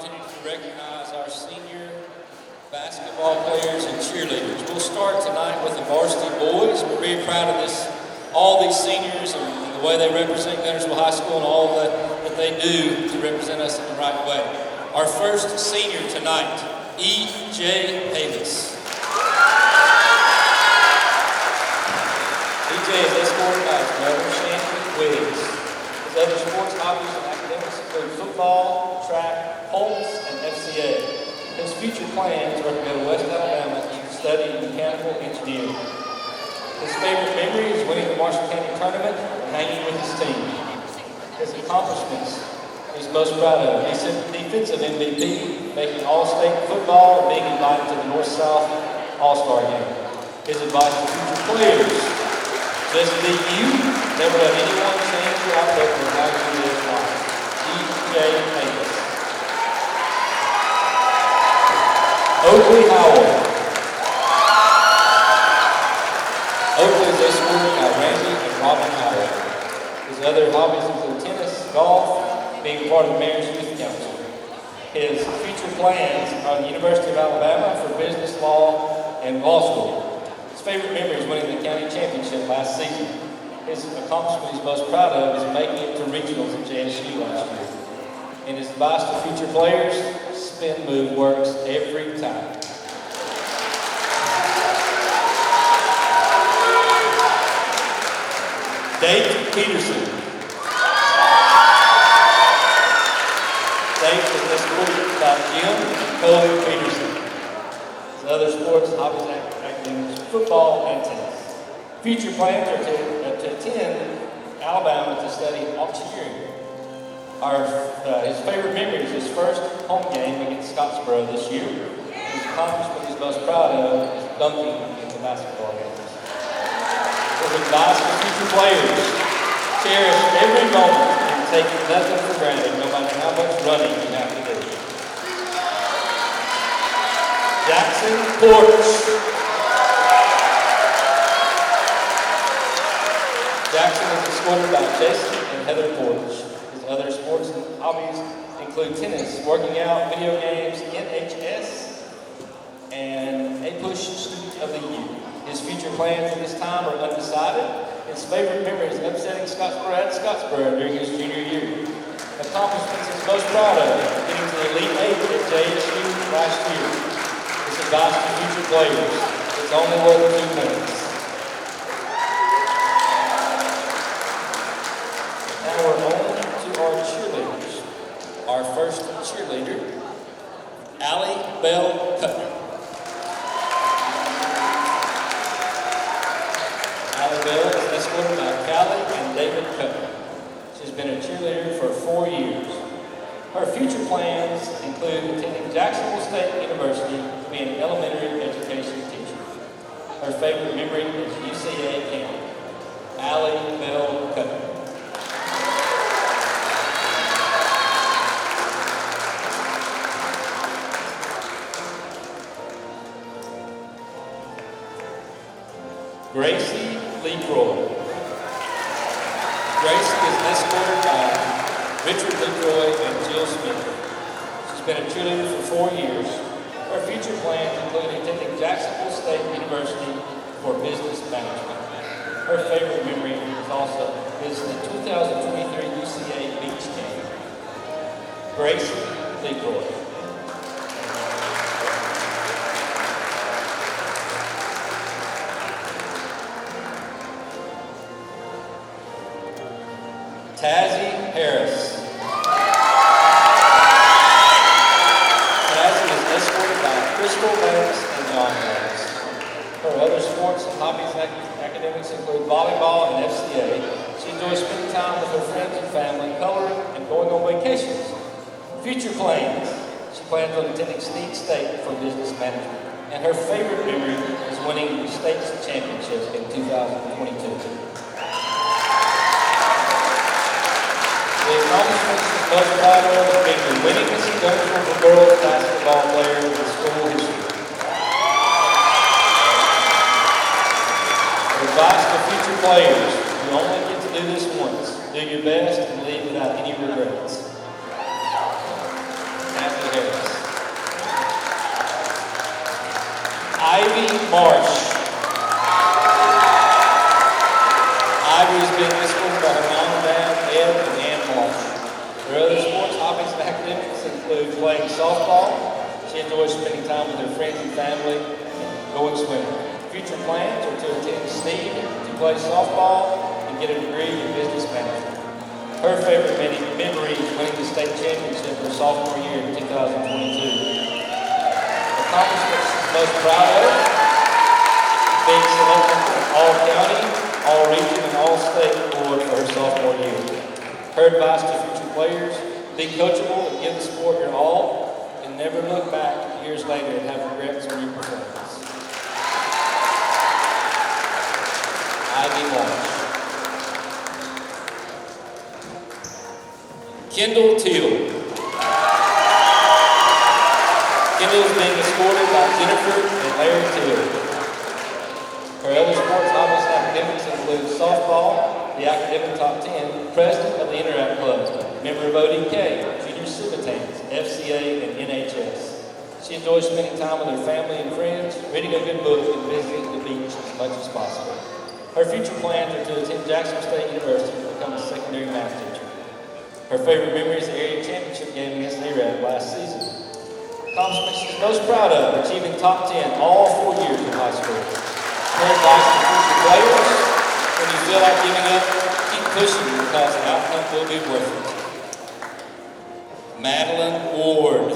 opportunity to recognize our senior basketball players and cheerleaders. We'll start tonight with the varsity boys. We're very proud of all these seniors and the way they represent Guntersville High School and all that they do to represent us in the right way. Our first senior tonight, E.J. Palis. E.J. is escorted by his mother, Shannon Williams. His other sports hobbies and academics include football, track, Colts, and FCA. His future plans are to go to West Alabama to study mechanical engineering. His favorite memory is winning the Marshall County tournament and hanging with his team. His accomplishments he's most proud of: he's defensive MVP, making All-State football, and being invited to the North-South All-Star game. His advice to future players: just be you, never let anyone change your outlook on how you live life. E.J. Palis. Oakley Howell. Oakley is escorted by Randy and Robin Howell. His other hobbies include tennis, golf, being part of the Mayor's Youth Council. His future plans are the University of Alabama for business, law, and law school. His favorite memory is winning the county championship last season. His accomplishment he's most proud of is making it to regionals at JSU last year. And his advice to future players: spin move works every time. Dave Peterson. Dave is escorted by Jim and Cody Peterson. His other sports hobbies and academics: football and tennis. Future plans are to attend Alabama to study auctioneering. His favorite memory is his first home game against Scottsboro this year. His accomplishment he's most proud of is dunking in the basketball games. His advice to future players: cherish every moment and take nothing for granted, no matter how much running you have to do. Jackson Porch. Jackson is escorted by Jason and Heather Porch. His other sports hobbies include tennis, working out, video games, NHS, and a push student of the year. His future plans at this time are undecided. His favorite memory is upsetting Scottsboro during his junior year. Accomplishments he's most proud of: getting to the Elite Eight at JSU last year. His advice to future players: it's only worth 2 minutes. Now we're on to our cheerleaders. Our first cheerleader, Allie Bell Cutler. Allie Bell is escorted by Callie and David Cutler. She's been a cheerleader for 4 years. Her future plans include attending Jacksonville State University to be an elementary education teacher. Her favorite memory is UCA camp. Allie Bell Cutler. Gracie LeCroy. Gracie is escorted by Richard LeCroy and Jill Smith. She's been a cheerleader for 4 years. Her future plans include attending Jacksonville State University for business management. Her favorite memory is the 2023 UCA Beach Camp. Gracie LeCroy. Tazzy Harris. Tazzy is escorted by Crystal Banks and John Banks. Her other sports and hobbies and academics include volleyball and FCA. She enjoys spending time with her friends and family, coloring, and going on vacations. Future plans: she plans on attending Sneak State for business management. And her favorite memory is winning the state championships in 2022. The accomplishments she's most proud of have been the winningest Guntersville girls basketball player in school history. Advice to future players: you only get to do this once. Do your best and leave without any regrets. Happy Marsh. Ivy has been escorted by her mom and dad, Ed and Ann Marsh. Her other sports hobbies and academics include playing softball. She enjoys spending time with her friends and family and going swimming. Future plans are to attend Steve to play softball and get a degree in business management. Her favorite memory is winning the state championship her sophomore year in 2022. Accomplishments she's most proud of: being selected for all-county, all-region, and all-state award for her sophomore year. Her advice to future players: be coachable and give the sport your all, and never look back years later and have regrets on your performance. Ivy Marsh. Kendall Teal. Kendall is being escorted by Jennifer and Larry Teal. Her other sports hobbies and academics include softball, the academic top 10, president of the Interact Club, member of ODK, junior Civitans, FCA, and NHS. She enjoys spending time with her family and friends, reading a good book, and visiting the beach as much as possible. Her future plans are to attend Jackson State University to become a secondary math teacher. Her favorite memory is the area championship game against Interact last season. Accomplishments she's most proud of: achieving top 10 all 4 years of high school. Her advice to future players: when you feel like giving up, keep pushing because the outcome will be worth it. Madeline Ward.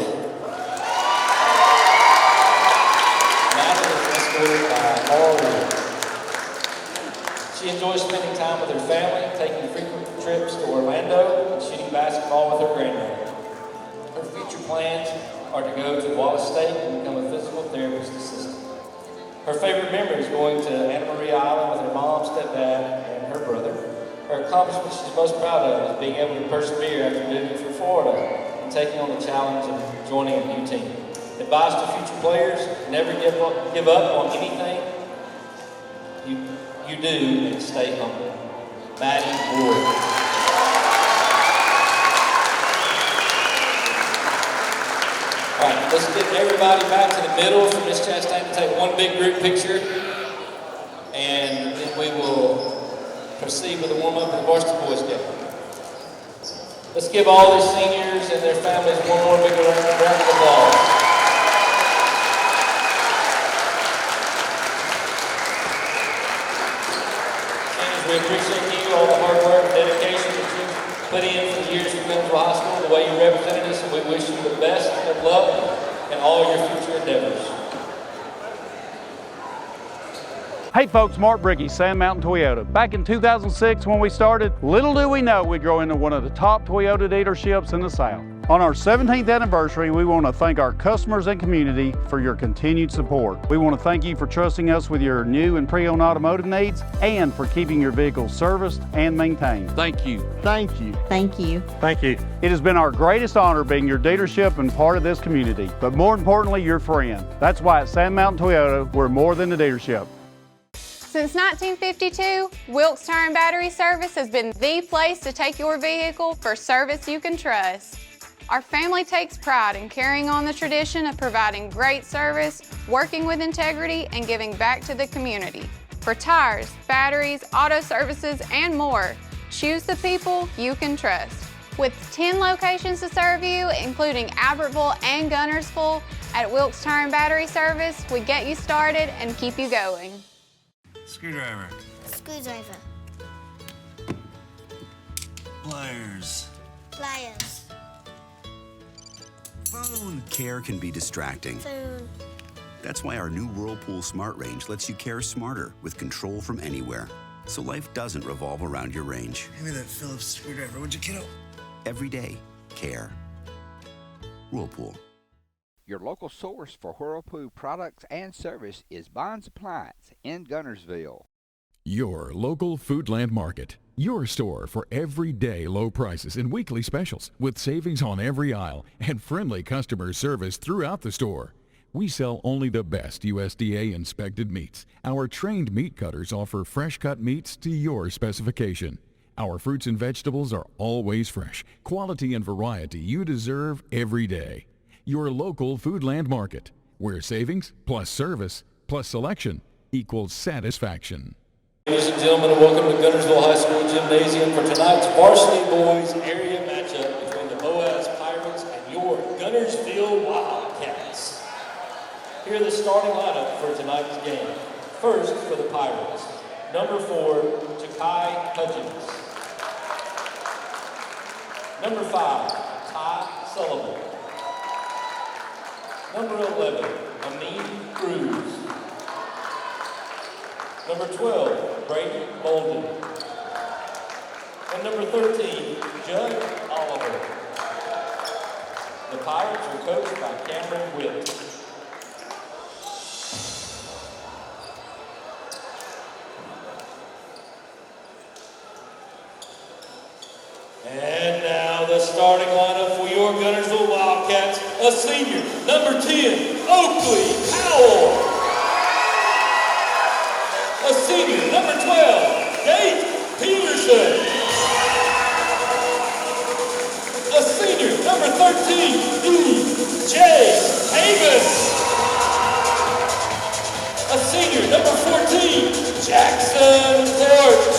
Madeline is escorted by Laura Ward. She enjoys spending time with her family, taking frequent trips to Orlando, and shooting basketball with her granddaughter. Her future plans are to go to Wallace State and become a physical therapist assistant. Her favorite memory is going to Anna Maria Island with her mom, stepdad, and her brother. Her accomplishment she's most proud of is being able to persevere after moving from Florida and taking on the challenge of joining a new team. Advice to future players: never give up on anything you do, and stay humble. Maddie Ward. All right, let's get everybody back to the middle for Ms. Chastain to take one big group picture, and then we will proceed with the warm-up of the varsity boys game. Let's give all these seniors and their families one more big round of applause. We appreciate you, all the hard work and dedication that you put in for the years you've been to high school, the way you represented us, and we wish you the best of luck in all your future endeavors. Hey folks, Mark Bricky, Sand Mountain Toyota. Back in 2006 when we started, little do we know we'd grow into one of the top Toyota dealerships in the South. On our 17th anniversary, we want to thank our customers and community for your continued support. We want to thank you for trusting us with your new and pre-owned automotive needs and for keeping your vehicles serviced and maintained. Thank you. Thank you. Thank you. Thank you. It has been our greatest honor being your dealership and part of this community, but more importantly, your friend. That's why at Sand Mountain Toyota, we're more than a dealership. Since 1952, Wilkes Tire and Battery Service has been the place to take your vehicle for service you can trust. Our family takes pride in carrying on the tradition of providing great service, working with integrity, and giving back to the community. For tires, batteries, auto services, and more, choose the people you can trust. With 10 locations to serve you, including Albertville and Guntersville, at Wilkes Tire and Battery Service, we get you started and keep you going. Screwdriver. Screwdriver. Pliers. Pliers. Phone. Care can be distracting. Phone. That's why our new Whirlpool Smart Range lets you care smarter with control from anywhere. So life doesn't revolve around your range. Give me that Phillips screwdriver, would you, kiddo? Every day, care. Whirlpool. Your local source for Whirlpool products and service is Bond's Appliance in Guntersville. Your local Foodland Market. Your store for everyday low prices and weekly specials with savings on every aisle and friendly customer service throughout the store. We sell only the best USDA inspected meats. Our trained meat cutters offer fresh cut meats to your specification. Our fruits and vegetables are always fresh, quality and variety you deserve every day. Your local Foodland Market, where savings plus service plus selection equals satisfaction. Ladies and gentlemen, welcome to Guntersville High School Gymnasium for tonight's varsity boys area matchup between the Boaz Pirates and your Guntersville Wildcats. Here are the starting lineup for tonight's game. First, for the Pirates, number 4, Ja'Kai Hudgens. Number 5, Ty Sullivan. Number 11, Amin Cruz. Number 12, Brady Bolden. And number 13, Judd Oliver. The Pirates are coached by Cameron Witt. And now the starting lineup for your Guntersville Wildcats, a senior, number 10, Oakley Powell. A senior, number 12, Nate Peterson. A senior, number 13, E.J. Davis. A senior, number 14, Jackson Porch.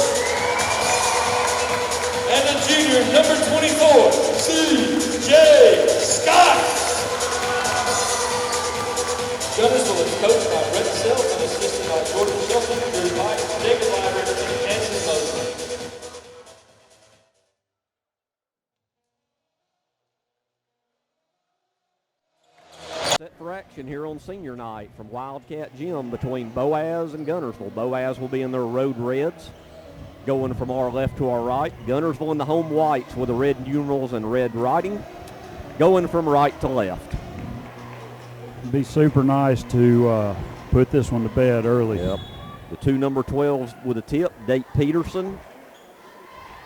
And a junior, number 24, C.J. Scott. Guntersville is coached by Brett Self and assisted by Jordan Shelton, Drew Mike, David Lyra, and Anson Mosley. Set for action here on senior night from Wildcat Gym between Boaz and Guntersville. Boaz will be in their road reds. Going from our left to our right, Guntersville in the home whites with the red numerals and red writing. Going from right to left. It'd be super nice to put this one to bed early. Yep. The two number 12s with a tip, Nate Peterson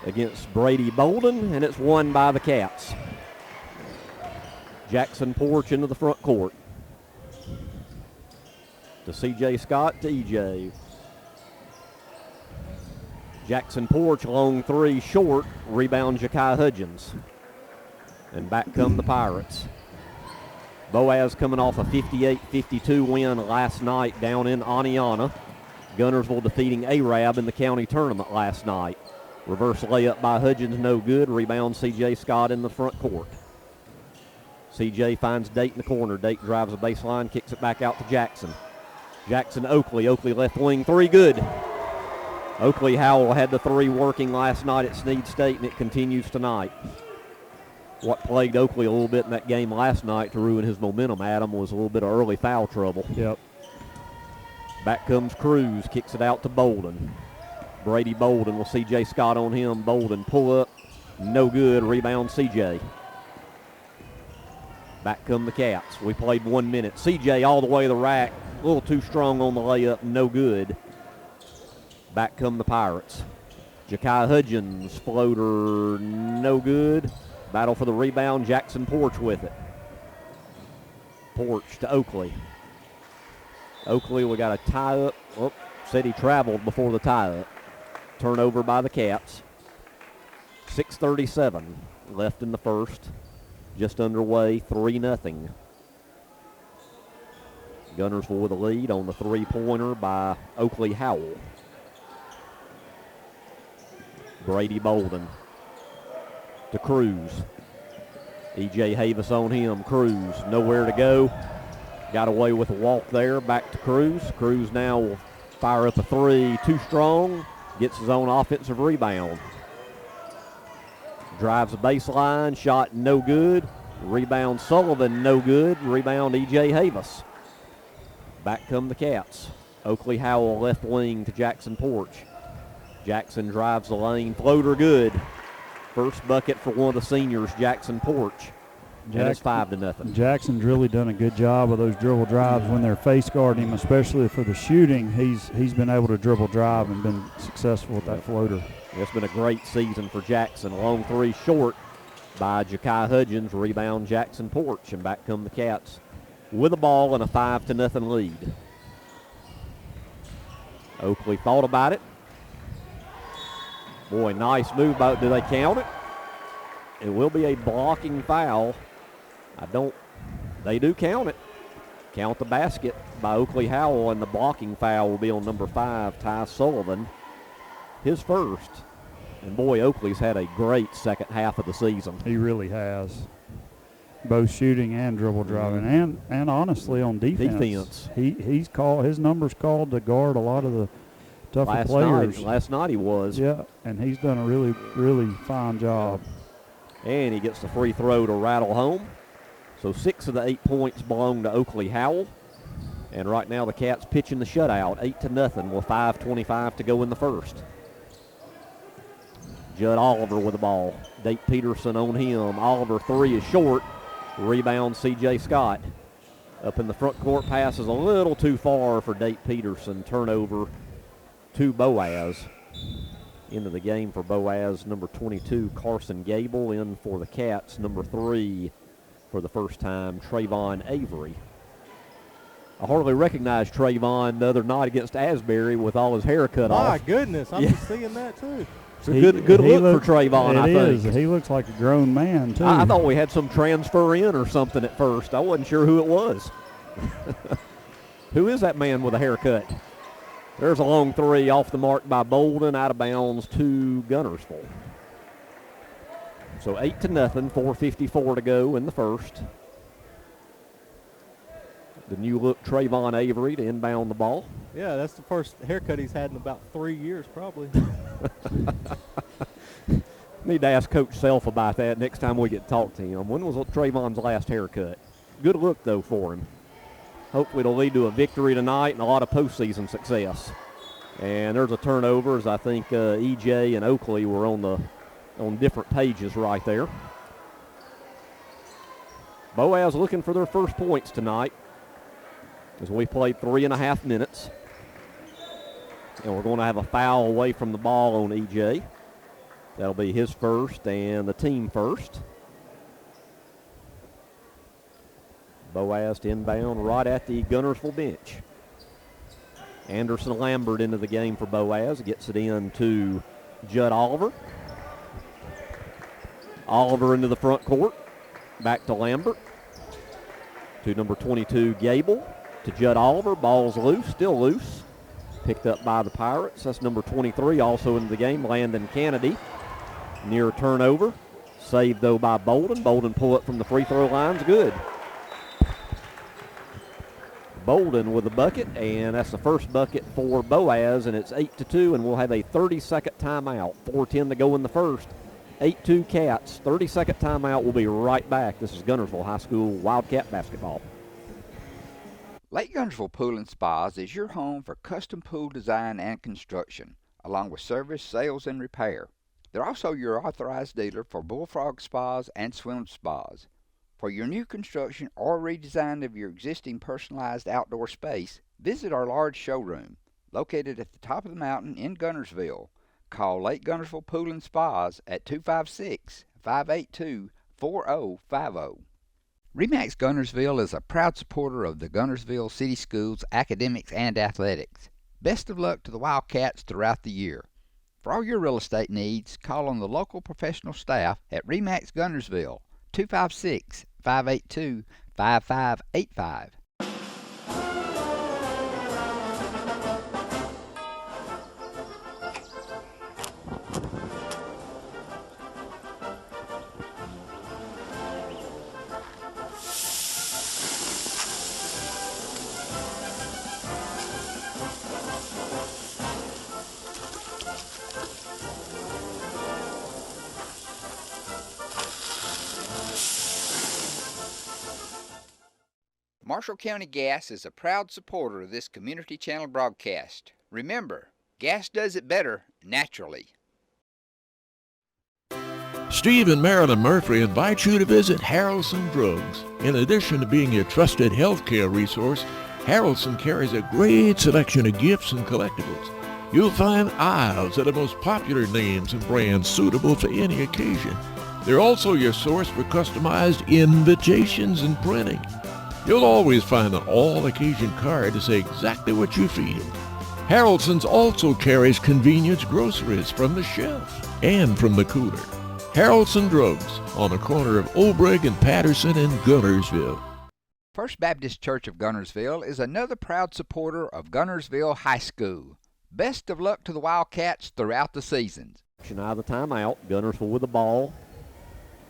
against Brady Bolden, and it's won by the Cats. Jackson Porch into the front court. To C.J. Scott to E.J. Jackson Porch, long three, short. Rebound, Ja'Kai Hudgens. And back come the Pirates. Boaz coming off a 58-52 win last night down in Aniana. Guntersville defeating Arab in the county tournament last night. Reverse layup by Hudgens, no good. Rebound, C.J. Scott in the front court. C.J. finds Date in the corner. Date drives the baseline, kicks it back out to Jackson. Jackson, Oakley. Oakley left wing, three, good. Oakley Howell had the three working last night at Snead State, and it continues tonight. What plagued Oakley a little bit in that game last night to ruin his momentum, Adam, was a little bit of early foul trouble. Yep. Back comes Cruz, kicks it out to Bolden. Brady Bolden with C.J. Scott on him. Bolden pull up, no good. Rebound C.J. Back come the Cats. We played 1 minute. C.J. all the way to the rack, a little too strong on the layup, no good. Back come the Pirates. Ja'Kai Hudgens, floater, no good. Battle for the rebound, Jackson Porch with it. Porch to Oakley. Oakley, we got a tie up. Oh, said he traveled before the tie up. Turnover by the Cats. 6:37 left in the first. Just underway, 3-0. Guntersville with a lead on the three-pointer by Oakley Howell. Brady Bolden to Cruz. E.J. Havis on him. Cruz nowhere to go. Got away with a walk there. Back to Cruz. Cruz now will fire up a three. Too strong. Gets his own offensive rebound. Drives the baseline. Shot no good. Rebound Sullivan no good. Rebound E.J. Havis. Back come the Cats. Oakley Howell left wing to Jackson Porch. Jackson drives the lane, floater good. First bucket for one of the seniors, Jackson Porch. And it's 5-0. Jackson's really done a good job of those dribble drives when they're face guarding him, especially for the shooting. He's been able to dribble drive and been successful with that floater. It's been a great season for Jackson. Long three short by Ja'Kai Hudgens. Rebound Jackson Porch, and back come the Cats with the ball and a 5-0 lead. Oakley thought about it. Boy, nice move. Do they count it? It will be a blocking foul. They do count it. Count the basket by Oakley Howell, and the blocking foul will be on number 5, Ty Sullivan, his first. And boy, Oakley's had a great second half of the season. He really has. Both shooting and dribble driving, and honestly on defense. He's called, his number's called to guard a lot of the tougher players. Last night he was. Yeah, and he's done a really, really fine job. And he gets the free throw to rattle home. So 6 of the 8 points belong to Oakley Howell. And right now the Cats pitching the shutout, 8-0 with 5:25 to go in the first. Judd Oliver with the ball. Dake Peterson on him. Oliver 3 is short. Rebound C.J. Scott. Up in the front court, passes a little too far for Dake Peterson. Turnover to Boaz. Into the game for Boaz, number 22, Carson Gable. In for the Cats, number 3, for the first time, Trayvon Avery. I hardly recognized Trayvon the other night against Asbury with all his hair cut off. My goodness, I'm just seeing that too. It's a good look for Trayvon, I think. He looks like a grown man, too. I thought we had some transfer in or something at first. I wasn't sure who it was. Who is that man with a haircut? There's a long 3 off the mark by Bolden, out of bounds to Guntersville. So 8-0, 4:54 to go in the first. The new look Trayvon Avery to inbound the ball. Yeah, that's the first haircut he's had in about 3 years, probably. Need to ask Coach Self about that next time we get to talk to him. When was Trayvon's last haircut? Good look, though, for him. Hopefully it'll lead to a victory tonight and a lot of postseason success. And there's a turnover, as I think EJ and Oakley were on different pages right there. Boaz looking for their first points tonight, as we played 3.5 minutes. And we're going to have a foul away from the ball on EJ. That'll be his first and the team first. Boaz to inbound right at the Guntersville bench. Anderson Lambert into the game for Boaz. Gets it in to Judd Oliver. Oliver into the front court. Back to Lambert. To number 22, Gable. To Judd Oliver. Ball's loose, still loose. Picked up by the Pirates. That's number 23 also into the game, Landon Kennedy. Near turnover. Saved, though, by Bolden. Bolden pull up from the free throw line's good. Bolden with a bucket, and that's the first bucket for Boaz, and it's 8-2, and we'll have a 30-second timeout. 4:10 to go in the first. 8-2 Cats. 30-second timeout. We'll be right back. This is Guntersville High School Wildcat basketball. Lake Guntersville Pool and Spas is your home for custom pool design and construction, along with service, sales, and repair. They're also your authorized dealer for Bullfrog Spas and Swim Spas. For your new construction or redesign of your existing personalized outdoor space, visit our large showroom, located at the top of the mountain in Guntersville. Call Lake Guntersville Pool and Spas at 256-582-4050. RE/MAX Guntersville is a proud supporter of the Guntersville City Schools academics and athletics. Best of luck to the Wildcats throughout the year. For all your real estate needs, call on the local professional staff at RE/MAX Guntersville, 256-582-5585. Marshall County Gas is a proud supporter of this community channel broadcast. Remember, gas does it better naturally. Steve and Marilyn Murphy invite you to visit Harrelson Drugs. In addition to being your trusted healthcare resource, Harrelson carries a great selection of gifts and collectibles. You'll find aisles of the most popular names and brands suitable for any occasion. They're also your source for customized invitations and printing. You'll always find an all-occasion card to say exactly what you feel. Harrelson's also carries convenience groceries from the shelf and from the cooler. Harrelson Drugs on the corner of Obrig and Patterson in Guntersville. First Baptist Church of Guntersville is another proud supporter of Guntersville High School. Best of luck to the Wildcats throughout the seasons. Out of the timeout, Guntersville with the ball.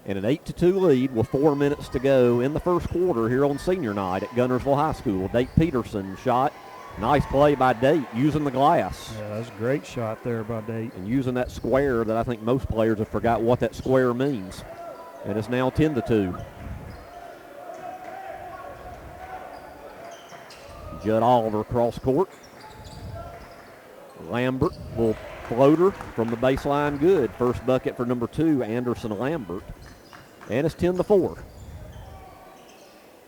And an 8-2 lead with 4 minutes to go in the first quarter here on senior night at Guntersville High School. Date Peterson shot. Nice play by Date using the glass. Yeah, that's a great shot there by Date. And using that square that I think most players have forgot what that square means. And it's now 10-2. Judd Oliver cross court. Lambert will floater from the baseline good. First bucket for number 2, Anderson Lambert. And it's 10-4.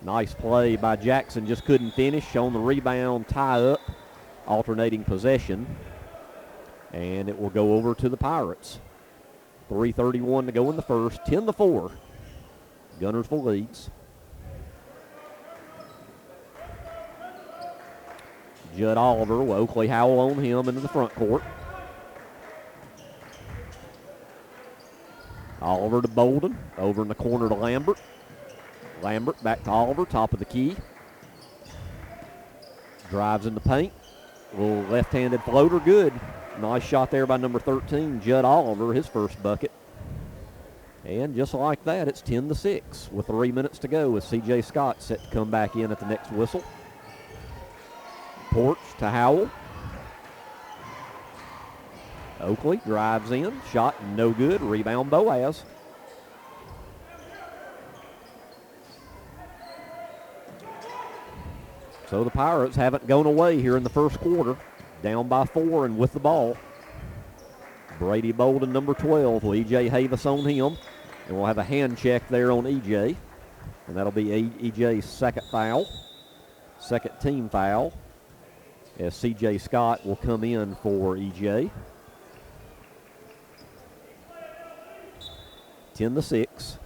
Nice play by Jackson, just couldn't finish. On the rebound, tie up, alternating possession. And it will go over to the Pirates. 3:31 to go in the first, 10-4. Guntersville leads. Judd Oliver with Oakley Howell on him into the front court. Oliver to Bolden, over in the corner to Lambert. Lambert back to Oliver, top of the key. Drives in the paint. Little left-handed floater, good. Nice shot there by number 13, Judd Oliver, his first bucket. And just like that, it's 10-6 with 3 minutes to go with C.J. Scott set to come back in at the next whistle. Porch to Howell. Oakley drives in, shot no good, rebound Boaz. So the Pirates haven't gone away here in the first quarter, down by 4 and with the ball. Brady Bolden, number 12, will E.J. Havis on him, and we'll have a hand check there on E.J., and that'll be E.J.'s second foul, second team foul, as C.J. Scott will come in for E.J. 10-6.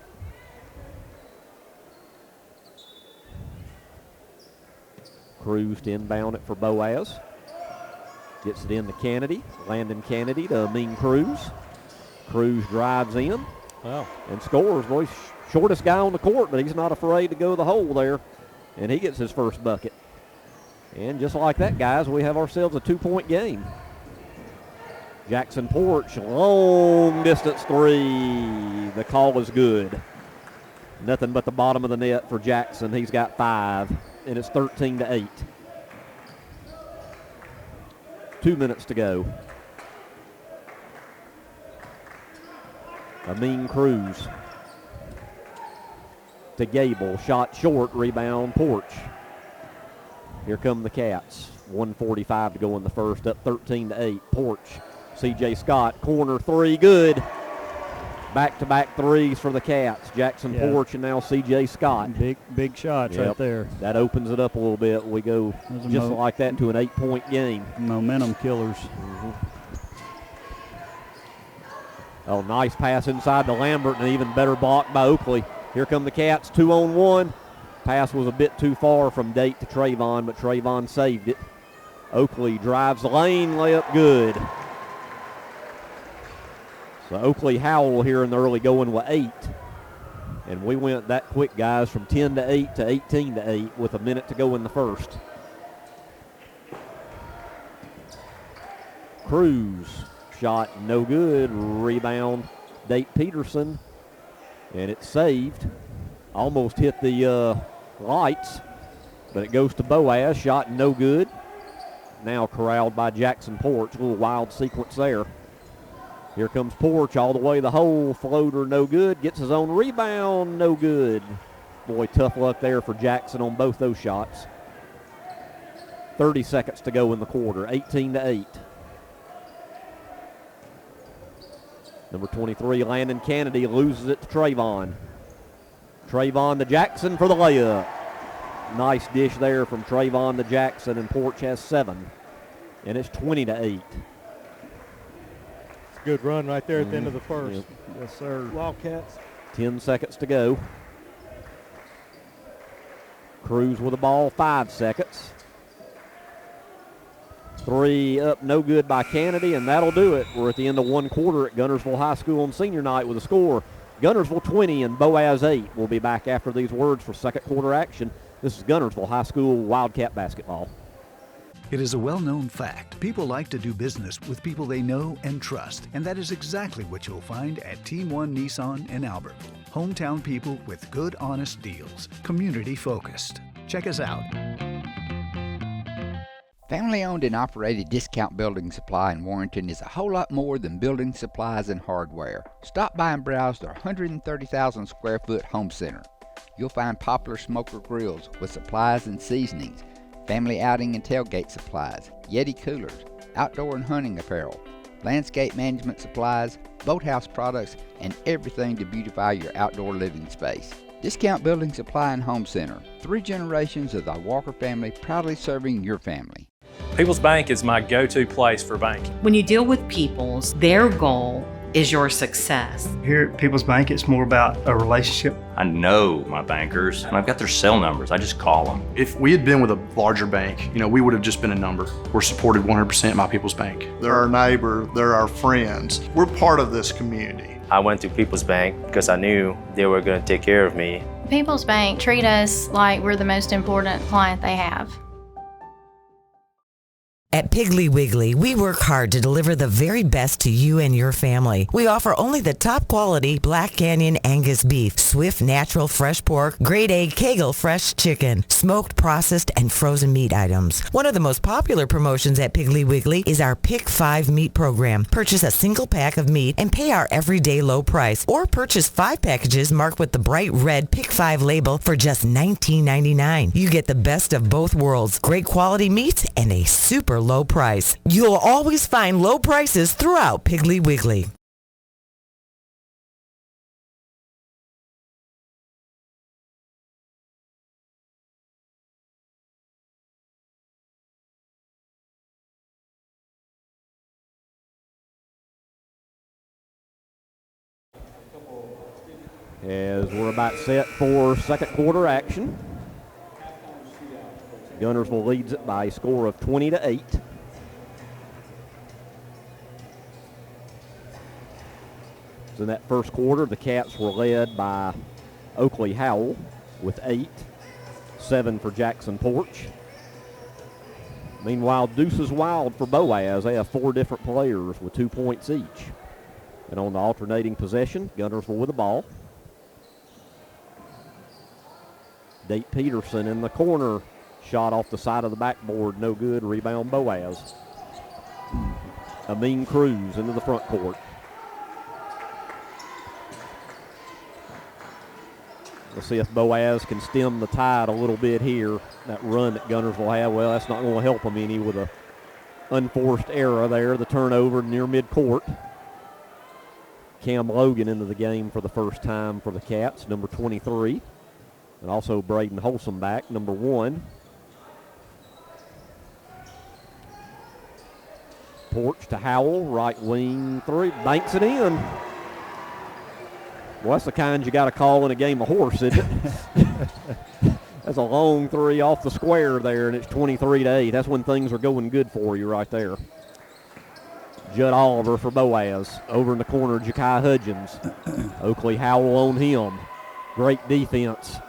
Cruz to inbound it for Boaz. Gets it in to Kennedy. Landon Kennedy to Amin Cruz. Cruz drives in. Wow. And scores. Boy, shortest guy on the court, but he's not afraid to go to the hole there. And he gets his first bucket. And just like that, guys, we have ourselves a 2-point game. Jackson Porch, long distance three. The call is good. Nothing but the bottom of the net for Jackson. He's got 5, and it's 13-8. 2 minutes to go. Amin Cruz to Gable. Shot short, rebound Porch. Here come the Cats. 1:45 to go in the first, up 13-8. Porch. C.J. Scott, corner three, good. Back-to-back threes for the Cats. Jackson Porch and now C.J. Scott. Big shots right there. That opens it up a little bit. We go just like that to an 8-point game. Momentum killers. Oh, nice pass inside to Lambert and an even better block by Oakley. Here come the Cats, 2-on-1. Pass was a bit too far from Date to Trayvon, but Trayvon saved it. Oakley drives the lane, layup good. So Oakley Howell here in the early going with 8. And we went that quick, guys, from 10-8 to 18-8 with a minute to go in the first. Cruz, shot no good. Rebound, Date Peterson. And it's saved. Almost hit the lights, but it goes to Boaz. Shot no good. Now corralled by Jackson Porch. A little wild sequence there. Here comes Porch all the way to the hole. Floater no good. Gets his own rebound, no good. Boy, tough luck there for Jackson on both those shots. 30 seconds to go in the quarter. 18-8. Number 23, Landon Kennedy, loses it to Trayvon. Trayvon to Jackson for the layup. Nice dish there from Trayvon to Jackson, and Porch has 7. And it's 20-8. Good run right there at the end of the first. Yep. Yes, sir. Wildcats. 10 seconds to go. Cruz with the ball, 5 seconds. 3 up, no good by Kennedy, and that'll do it. We're at the end of one quarter at Guntersville High School on senior night with a score. Guntersville 20 and Boaz 8. We'll be back after these words for second quarter action This is Guntersville High School Wildcat basketball. It is a well-known fact. People like to do business with people they know and trust, and that is exactly what you'll find at Team 1 Nissan in Albertville. Hometown people with good, honest deals. Community-focused. Check us out. Family-owned and operated Discount Building Supply in Warrenton is a whole lot more than building supplies and hardware. Stop by and browse their 130,000 square foot home center. You'll find popular smoker grills with supplies and seasonings, family outing and tailgate supplies, Yeti coolers, outdoor and hunting apparel, landscape management supplies, boathouse products, and everything to beautify your outdoor living space. Discount Building Supply and Home Center. 3 generations of the Walker family proudly serving your family. People's Bank is my go-to place for banking. When you deal with People's, their goal is your success. Here at People's Bank, it's more about a relationship. I know my bankers, and I've got their cell numbers. I just call them. If we had been with a larger bank, we would have just been a number. We're supported 100% by People's Bank. They're our neighbor, they're our friends. We're part of this community. I went to People's Bank because I knew they were going to take care of me. People's Bank treat us like we're the most important client they have. At Piggly Wiggly, we work hard to deliver the very best to you and your family. We offer only the top quality Black Canyon Angus beef, Swift natural fresh pork, grade A Kegel fresh chicken, smoked, processed, and frozen meat items. One of the most popular promotions at Piggly Wiggly is our Pick 5 meat program. Purchase a single pack of meat and pay our everyday low price, or purchase 5 packages marked with the bright red Pick 5 label for just $19.99. You get the best of both worlds, great quality meats and a super low price. You'll always find low prices throughout Piggly Wiggly. As we're about set for second quarter action. Guntersville leads it by a score of 20-8. So in that first quarter, the Cats were led by Oakley Howell with 8, 7 for Jackson Porch. Meanwhile, Deuces Wild for Boaz. They have 4 different players with 2 points each. And on the alternating possession, Guntersville with the ball. Date Peterson in the corner. Shot off the side of the backboard, no good. Rebound Boaz. Amin Cruz into the front court. We'll see if Boaz can stem the tide a little bit here. That run that Guntersville had, well, that's not going to help them any with a unforced error there. The turnover near midcourt. Cam Logan into the game for the first time for the Cats, number 23. And also Braden Holsom back, number 1. Porch to Howell, right wing 3, banks it in. Well, that's the kind you got to call in a game of horse, isn't it? That's a long 3 off the square there, and it's 23-8. That's when things are going good for you right there. Judd Oliver for Boaz. Over in the corner, Ja'Kai Hudgens. Oakley Howell on him. Great defense.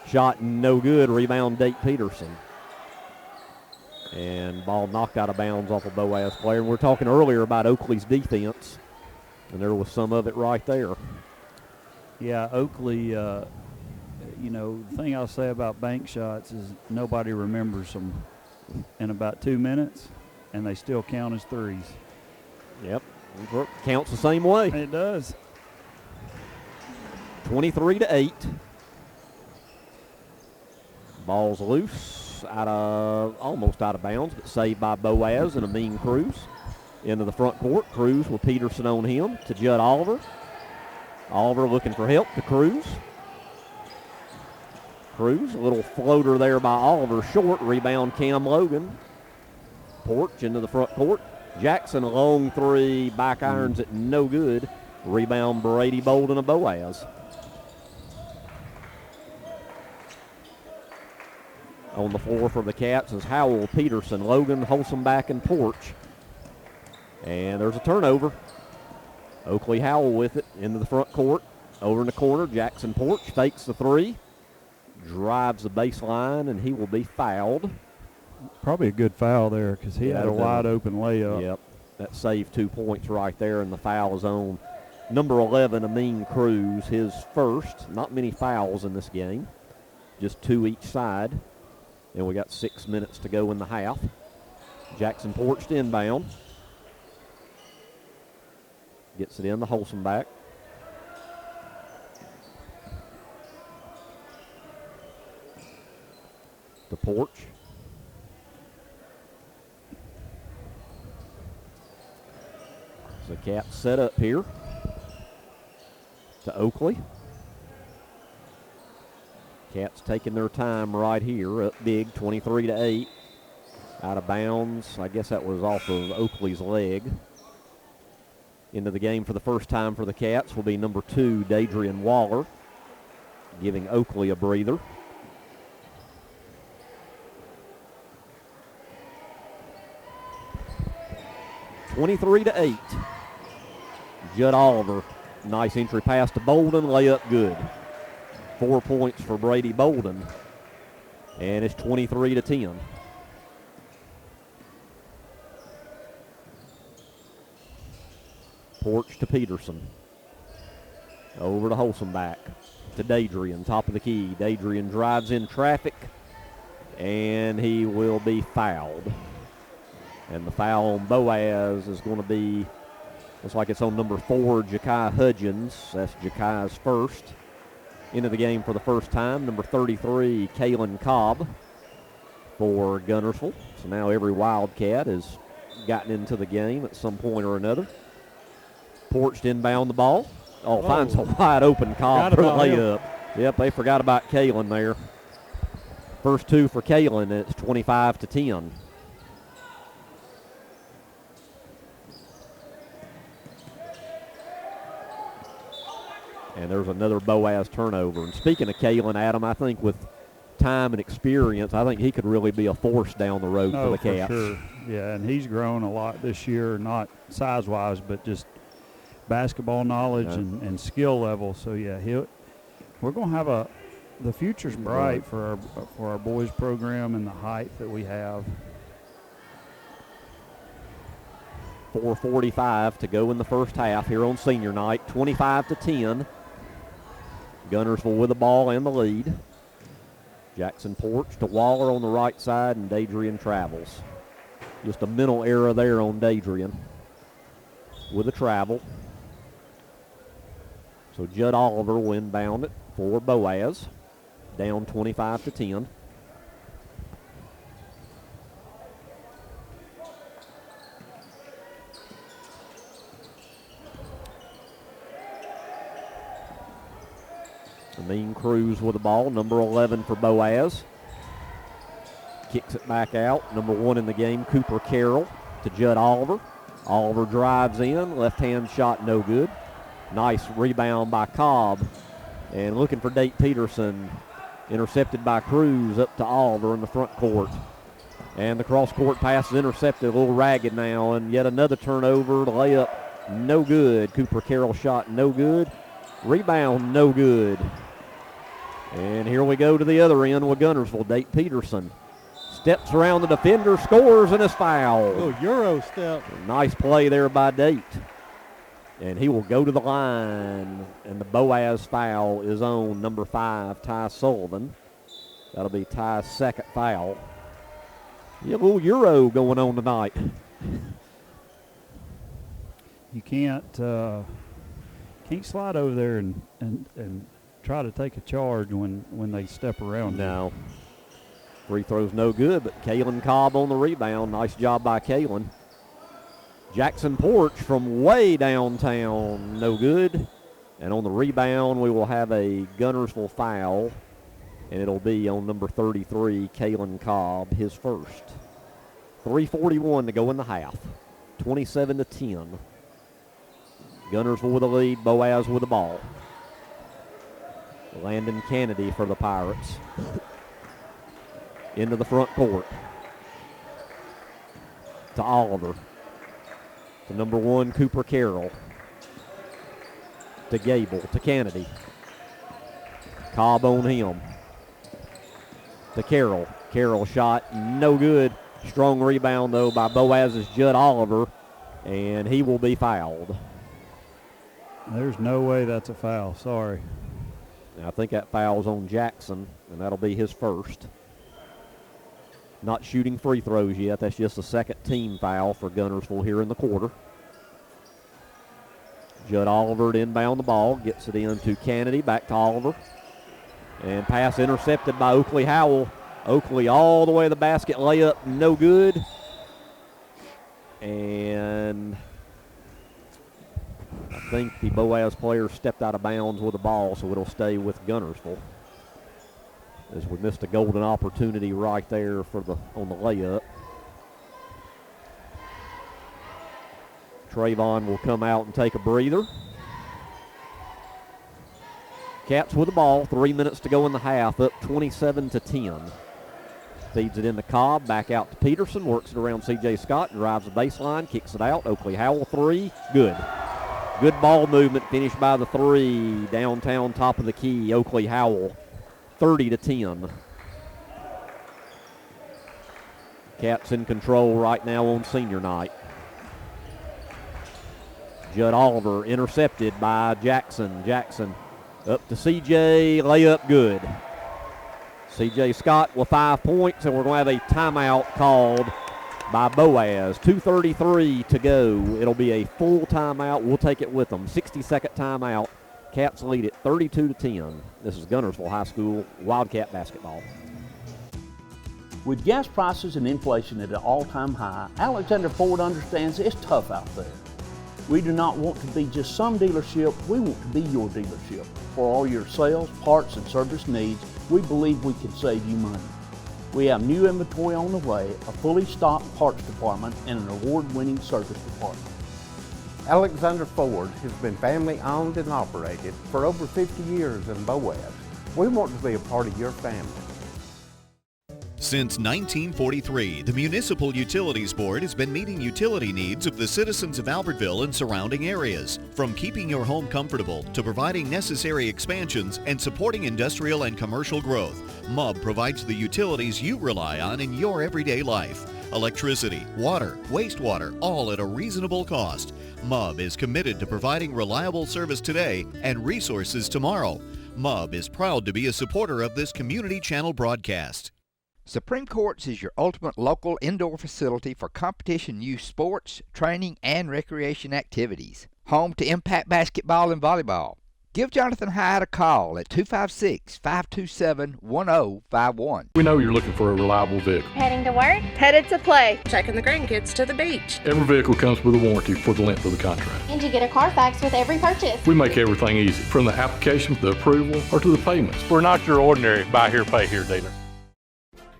Shot no good. Rebound Date Peterson. And ball knocked out of bounds off a Boaz player. And we were talking earlier about Oakley's defense, and there was some of it right there. Yeah, Oakley, the thing I'll say about bank shots is nobody remembers them in about 2 minutes, and they still count as threes. Yep, counts the same way. It does. 23-8. Ball's loose, almost out of bounds, but saved by Boaz and Amin Cruz. Into the front court, Cruz with Peterson on him to Judd Oliver. Oliver looking for help to Cruz. Cruz, a little floater there by Oliver, short. Rebound Cam Logan. Porch into the front court. Jackson, a long 3, back irons it, no good. Rebound Brady Bolden of Boaz. On the floor for the Cats is Howell, Peterson, Logan, Holsom back, and Porch. And there's a turnover. Oakley Howell with it into the front court. Over in the corner, Jackson Porch fakes the 3. drives the baseline, and he will be fouled. Probably a good foul there because he had a wide open layup. Yep, that saved 2 points right there, and the foul is on number 11, Amin Cruz, his first. Not many fouls in this game, just 2 each side. And we got 6 minutes to go in the half. Jackson Porch to inbound. Gets it in the Holson back. To Porch. So Cats set up here. To Oakley. Cats taking their time right here, up big, 23-8. Out of bounds. I guess that was off of Oakley's leg. Into the game for the first time for the Cats will be number 2, Dadrian Waller, giving Oakley a breather. (23-8). Judd Oliver, nice entry pass to Bolden, layup good. 4 points for Brady Bolden, and it's 23-10. Porch to Peterson. Over to Holsenbach. To Dadrian, top of the key. Dadrian drives in traffic, and he will be fouled. And the foul on Boaz is going to be, looks like it's on number 4, Ja'Kai Hudgens. That's Ja'Kai's first. Into the game for the first time, number 33, Kalen Cobb for Guntersville. So now every Wildcat has gotten into the game at some point or another. Porch to inbound the ball. Oh, finds a wide open Cobb for the layup. Yep, they forgot about Kalen there. First 2 for Kalen, and it's 25-10. And there's another Boaz turnover. And speaking of Kalen, Adam, I think with time and experience, I think he could really be a force down the road for the Cats. For sure. Yeah, and he's grown a lot this year, not size-wise, but just basketball knowledge and skill level. So, yeah, we're going to have the future's bright for our boys program and the height that we have. 4:45 to go in the first half here on senior night, 25-10. Guntersville with the ball and the lead. Jackson Porch to Waller on the right side, and Dadrian travels. Just a mental error there on Dadrian with a travel. So Judd Oliver will inbound it for Boaz, down 25-10. Amin Cruz with the ball, number 11 for Boaz. Kicks it back out. Number 1 in the game, Cooper Carroll to Judd Oliver. Oliver drives in, left-hand shot no good. Nice rebound by Cobb. And looking for Date Peterson, intercepted by Cruz up to Oliver in the front court. And the cross-court pass is intercepted, a little ragged now, and yet another turnover. The layup, no good. Cooper Carroll shot, no good. Rebound, no good. And here we go to the other end with Guntersville. Date Peterson steps around the defender, scores, and is fouled. Oh, Euro step. Nice play there by Date. And he will go to the line, and the Boaz foul is on number 5, Ty Sullivan. That'll be Ty's second foul. Yeah, a little Euro going on tonight. You can't slide over there and try to take a charge when they step around. No. Free throw's no good, but Kalen Cobb on the rebound. Nice job by Kalen. Jackson Porch from way downtown, no good. And on the rebound, we will have a Guntersville foul, and it'll be on number 33, Kalen Cobb, his first. 3:41 to go in the half. 27-10. Guntersville with the lead, Boaz with the ball. Landon Kennedy for the Pirates. Into the front court. To Oliver. To number 1, Cooper Carroll. To Gable. To Kennedy. Cobb on him. to Carroll. Carroll shot, no good. Strong rebound, though, by Boaz's Judd Oliver, and he will be fouled. There's no way that's a foul. Sorry. Now, I think that foul's on Jackson, and that'll be his first. Not shooting free throws yet. That's just a second team foul for Guntersville here in the quarter. Judd Oliver to inbound the ball, gets it in to Kennedy, back to Oliver. And pass intercepted by Oakley Howell. Oakley all the way to the basket, layup, no good. And I think the Boaz player stepped out of bounds with the ball, so it'll stay with Guntersville. As we missed a golden opportunity right there on the layup. Trayvon will come out and take a breather. Cats with the ball, 3 minutes to go in the half, up 27-10. Feeds it into Cobb, back out to Peterson, works it around C.J. Scott, drives the baseline, kicks it out. Oakley Howell, three, good. Good ball movement, finished by the three, downtown, top of the key. Oakley Howell, 30-10. Cats in control right now on senior night. Judd Oliver intercepted by Jackson. Jackson up to C.J., layup good. C.J. Scott with 5 points, and we're going to have a timeout called by Boaz. 2:33 to go. It'll be a full timeout. We'll take it with them. 60-second timeout. Cats lead it 32-10. This is Guntersville High School Wildcat basketball. With gas prices and inflation at an all-time high, Alexander Ford understands it's tough out there. We do not want to be just some dealership, we want to be your dealership. For all your sales, parts, and service needs, we believe we can save you money. We have new inventory on the way, a fully stocked parts department, and an award-winning service department. Alexander Ford has been family owned and operated for over 50 years in Boaz. We want to be a part of your family. Since 1943, the Municipal Utilities Board has been meeting utility needs of the citizens of Albertville and surrounding areas. From keeping your home comfortable to providing necessary expansions and supporting industrial and commercial growth, MUB provides the utilities you rely on in your everyday life. Electricity, water, wastewater, all at a reasonable cost. MUB is committed to providing reliable service today and resources tomorrow. MUB is proud to be a supporter of this community channel broadcast. Supreme Courts is your ultimate local indoor facility for competition youth sports, training, and recreation activities. Home to Impact Basketball and Volleyball. Give Jonathan Hyde a call at 256-527-1051. We know you're looking for a reliable vehicle. Heading to work? Headed to play. Taking the grandkids to the beach. Every vehicle comes with a warranty for the length of the contract. And you get a Carfax with every purchase. We make everything easy, from the application, the approval, or to the payments. We're not your ordinary buy here, pay here dealer.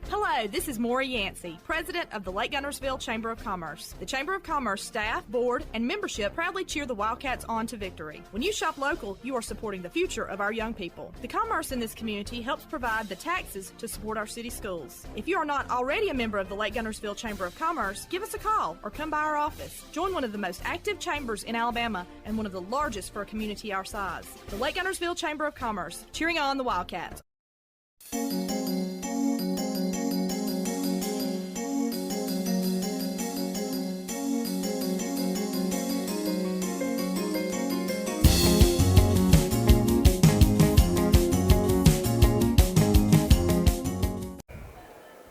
Hello, this is Maury Yancey, President of the Lake Guntersville Chamber of Commerce. The Chamber of Commerce staff, board, and membership proudly cheer the Wildcats on to victory. When you shop local, you are supporting the future of our young people. The commerce in this community helps provide the taxes to support our city schools. If you are not already a member of the Lake Guntersville Chamber of Commerce, give us a call or come by our office. Join one of the most active chambers in Alabama and one of the largest for a community our size. The Lake Guntersville Chamber of Commerce, cheering on the Wildcats.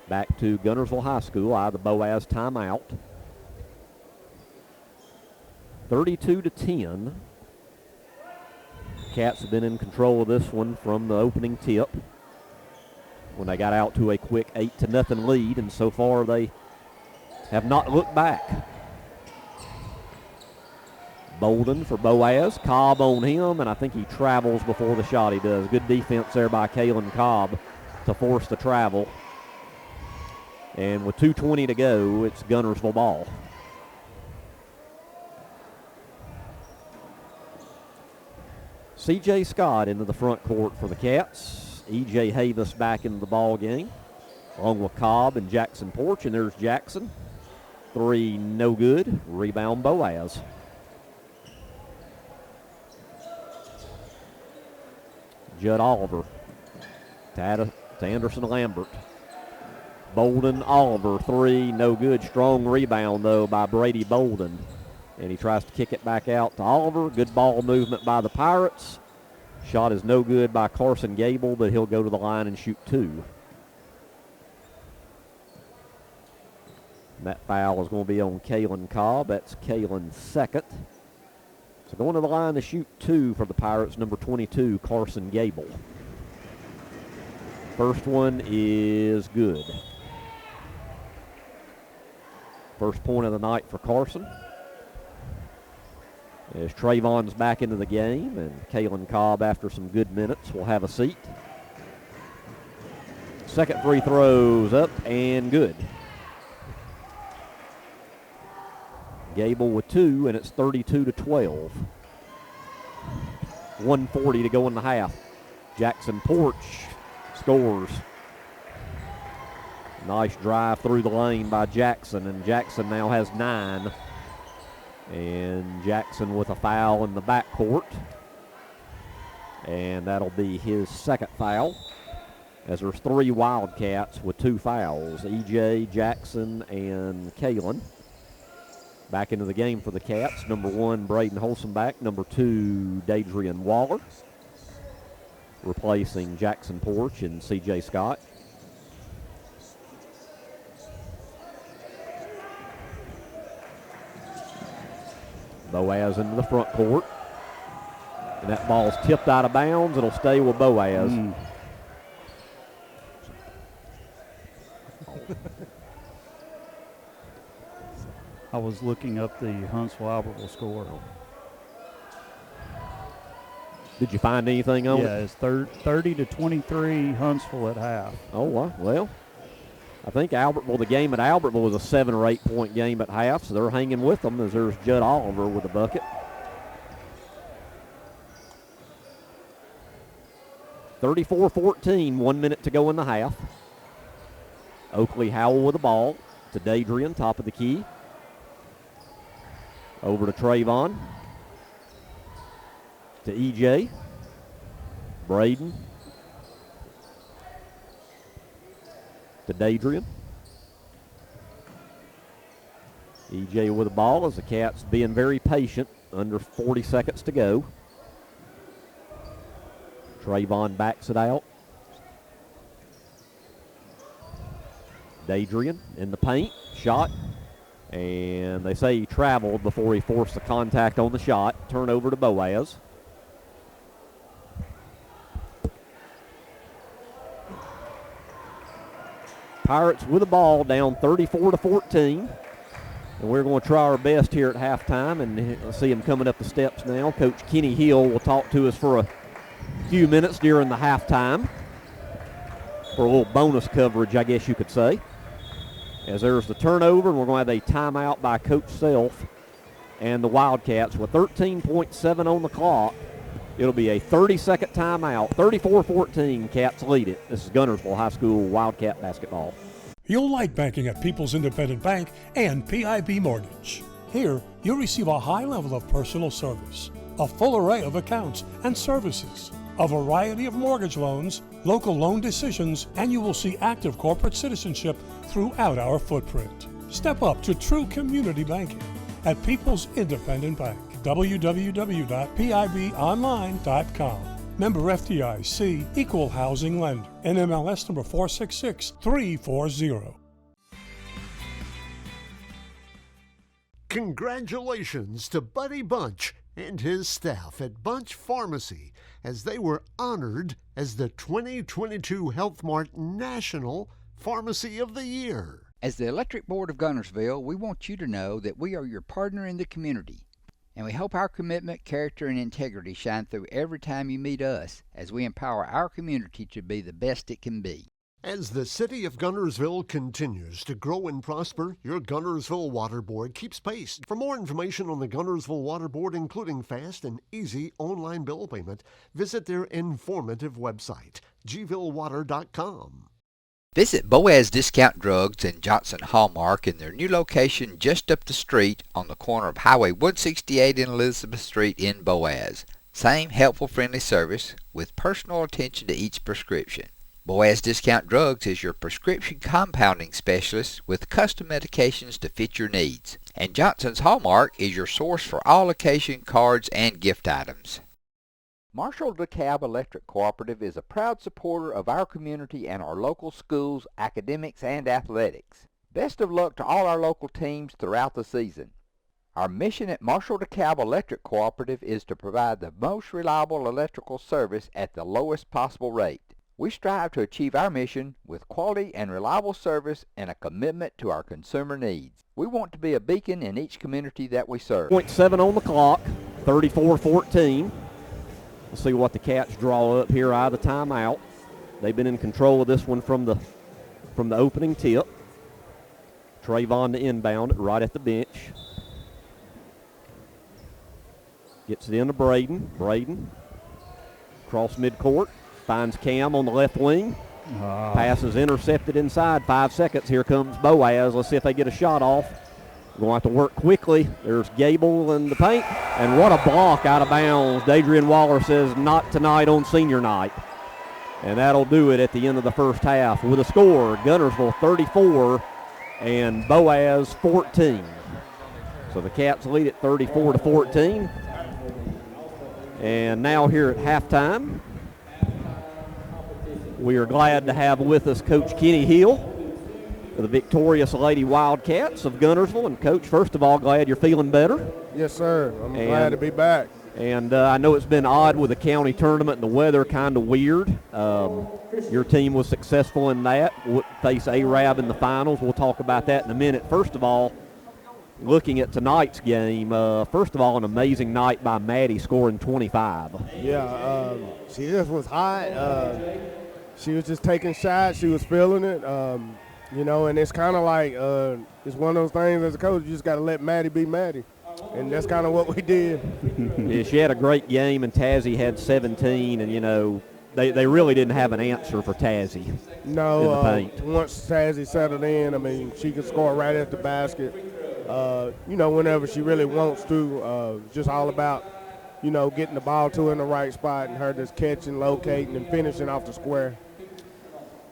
Back to Guntersville High School out of the Boaz timeout. 32-10. Cats have been in control of this one from the opening tip when they got out to a quick 8-0 lead, and so far they have not looked back. Bolden for Boaz. Cobb on him, and I think he travels before the shot he does. Good defense there by Kalen Cobb to force the travel. And with 2:20 to go, it's Guntersville ball. C.J. Scott into the front court for the Cats. E.J. Havis back into the ball game, along with Cobb and Jackson Porch. And there's Jackson. Three, no good. Rebound, Boaz. Judd Oliver to Anderson Lambert. Bolden, Oliver, 3, no good. Strong rebound, though, by Brady Bolden. And he tries to kick it back out to Oliver. Good ball movement by the Pirates. Shot is no good by Carson Gable, but he'll go to the line and shoot 2. And that foul is going to be on Kalen Cobb. That's Kalen's second. So going to the line to shoot 2 for the Pirates, number 22, Carson Gable. First one is good. First point of the night for Carson. As Trayvon's back into the game, and Kalen Cobb, after some good minutes, will have a seat. Second free throw's up and good. Gable with 2, and it's 32-12. 1:40 to go in the half. Jackson Porch scores. Nice drive through the lane by Jackson, and Jackson now has 9. And Jackson with a foul in the backcourt. And that'll be his second foul, as there's 3 Wildcats with 2 fouls. E.J., Jackson, and Kalen. Back into the game for the Cats. Number 1, Braden Holsenbach. Number 2, Dadrian Waller. Replacing Jackson Porch and C.J. Scott. Boaz into the front court. And that ball's tipped out of bounds. It'll stay with Boaz. I was looking up the Huntsville-Albertville score. Did you find anything on it? Yeah, it's 30-23 Huntsville at half. Oh, well. I think Albertville, the game at Albertville was a 7 or 8 point game at half, so they're hanging with them as there's Judd Oliver with a bucket. 34-14, 1 minute to go in the half. Oakley Howell with the ball to Dadrian, top of the key. Over to Trayvon. To E.J. Braden. To Dadrian. E.J. with the ball as the Cats being very patient. Under 40 seconds to go. Trayvon backs it out. Dadrian in the paint. Shot. And they say he traveled before he forced the contact on the shot. Turnover to Boaz. Pirates with the ball, down 34-14. And we're going to try our best here at halftime, and see him coming up the steps now. Coach Kenny Hill will talk to us for a few minutes during the halftime for a little bonus coverage, I guess you could say. As there's the turnover, and we're going to have a timeout by Coach Self and the Wildcats with 13.7 on the clock. It'll be a 30-second timeout. 34-14, Cats lead it. This is Guntersville High School Wildcat basketball. You'll like banking at People's Independent Bank and PIB Mortgage. Here, you'll receive a high level of personal service, a full array of accounts and services, a variety of mortgage loans, local loan decisions, and you will see active corporate citizenship throughout our footprint. Step up to true community banking at People's Independent Bank. www.pibonline.com. Member FDIC, Equal Housing Lender. NMLS number 466340. Congratulations to Buddy Bunch and his staff at Bunch Pharmacy as they were honored as the 2022 Health Mart National Pharmacy of the Year. As the Electric Board of Guntersville, we want you to know that we are your partner in the community. And we hope our commitment, character, and integrity shine through every time you meet us as we empower our community to be the best it can be. As the city of Guntersville continues to grow and prosper, your Guntersville Water Board keeps pace. For more information on the Guntersville Water Board, including fast and easy online bill payment, visit their informative website, gvillewater.com. Visit Boaz Discount Drugs and Johnson Hallmark in their new location just up the street on the corner of Highway 168 and Elizabeth Street in Boaz. Same helpful, friendly service with personal attention to each prescription. Boaz Discount Drugs is your prescription compounding specialist with custom medications to fit your needs. And Johnson's Hallmark is your source for all occasion cards and gift items. Marshall DeKalb Electric Cooperative is a proud supporter of our community and our local schools, academics, and athletics. Best of luck to all our local teams throughout the season. Our mission at Marshall DeKalb Electric Cooperative is to provide the most reliable electrical service at the lowest possible rate. We strive to achieve our mission with quality and reliable service and a commitment to our consumer needs. We want to be a beacon in each community that we serve. 0.7 on the clock, 34-14. Let's see what the Cats draw up here out of the timeout. They've been in control of this one from the opening tip. Trayvon to inbound it right at the bench. Gets it into Braden. Braden across midcourt. Finds Cam on the left wing. Pass is intercepted inside. 5 seconds. Here comes Boaz. Let's see if they get a shot off. We're going to have to work quickly. There's Gable in the paint. And what a block out of bounds. Dadrian Waller says not tonight on senior night. And that'll do it at the end of the first half. With a score, Guntersville 34 and Boaz 14. So the Cats lead at 34-14. And now here at halftime, we are glad to have with us Coach Kenny Hill of the victorious Lady Wildcats of Guntersville. And, Coach, first of all, glad you're feeling better. Yes, sir. I'm glad to be back. And I know it's been odd with the county tournament and the weather kind of weird. Your team was successful in that. We'll face Arab in the finals. We'll talk about that in a minute. First of all, looking at tonight's game, first of all, an amazing night by Maddie scoring 25. Yeah, she just was hot. She was just taking shots. She was feeling it. And it's kind of like it's one of those things as a coach, you just got to let Maddie be Maddie. And that's kind of what we did. Yeah, she had a great game, and Tazzy had 17, and, they really didn't have an answer for Tazzy. No, in the paint. Once Tazzy settled in, I mean, she could score right at the basket. Whenever she really wants to. Just all about, getting the ball to her in the right spot and her just catching, locating, and finishing off the square.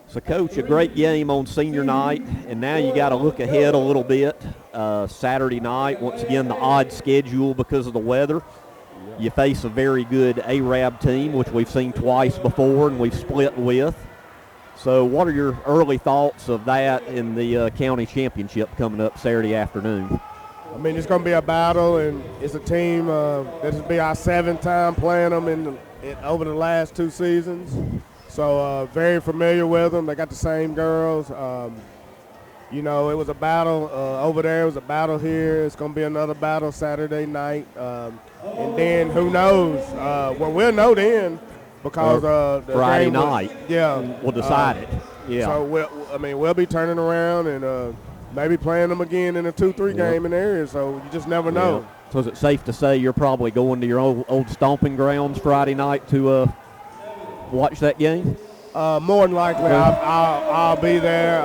So, Coach, a great game on senior night, and now you got to look ahead a little bit. Saturday night, once again, the odd schedule because of the weather. You face a very good Arab team, which we've seen twice before and we've split with. So what are your early thoughts of that in the county championship coming up Saturday afternoon? I mean, it's going to be a battle, and it's a team this will be our 7th time playing them over the last 2 seasons. So very familiar with them. They got the same girls. It was a battle over there. It was a battle here. It's going to be another battle Saturday night. And then who knows? We'll know then. Because the Friday game night, we'll decide it. Yeah. So we'll be turning around and maybe playing them again in a 2-3 game in the area. So you just never know. So is it safe to say you're probably going to your old stomping grounds Friday night to watch that game? More than likely, I'll be there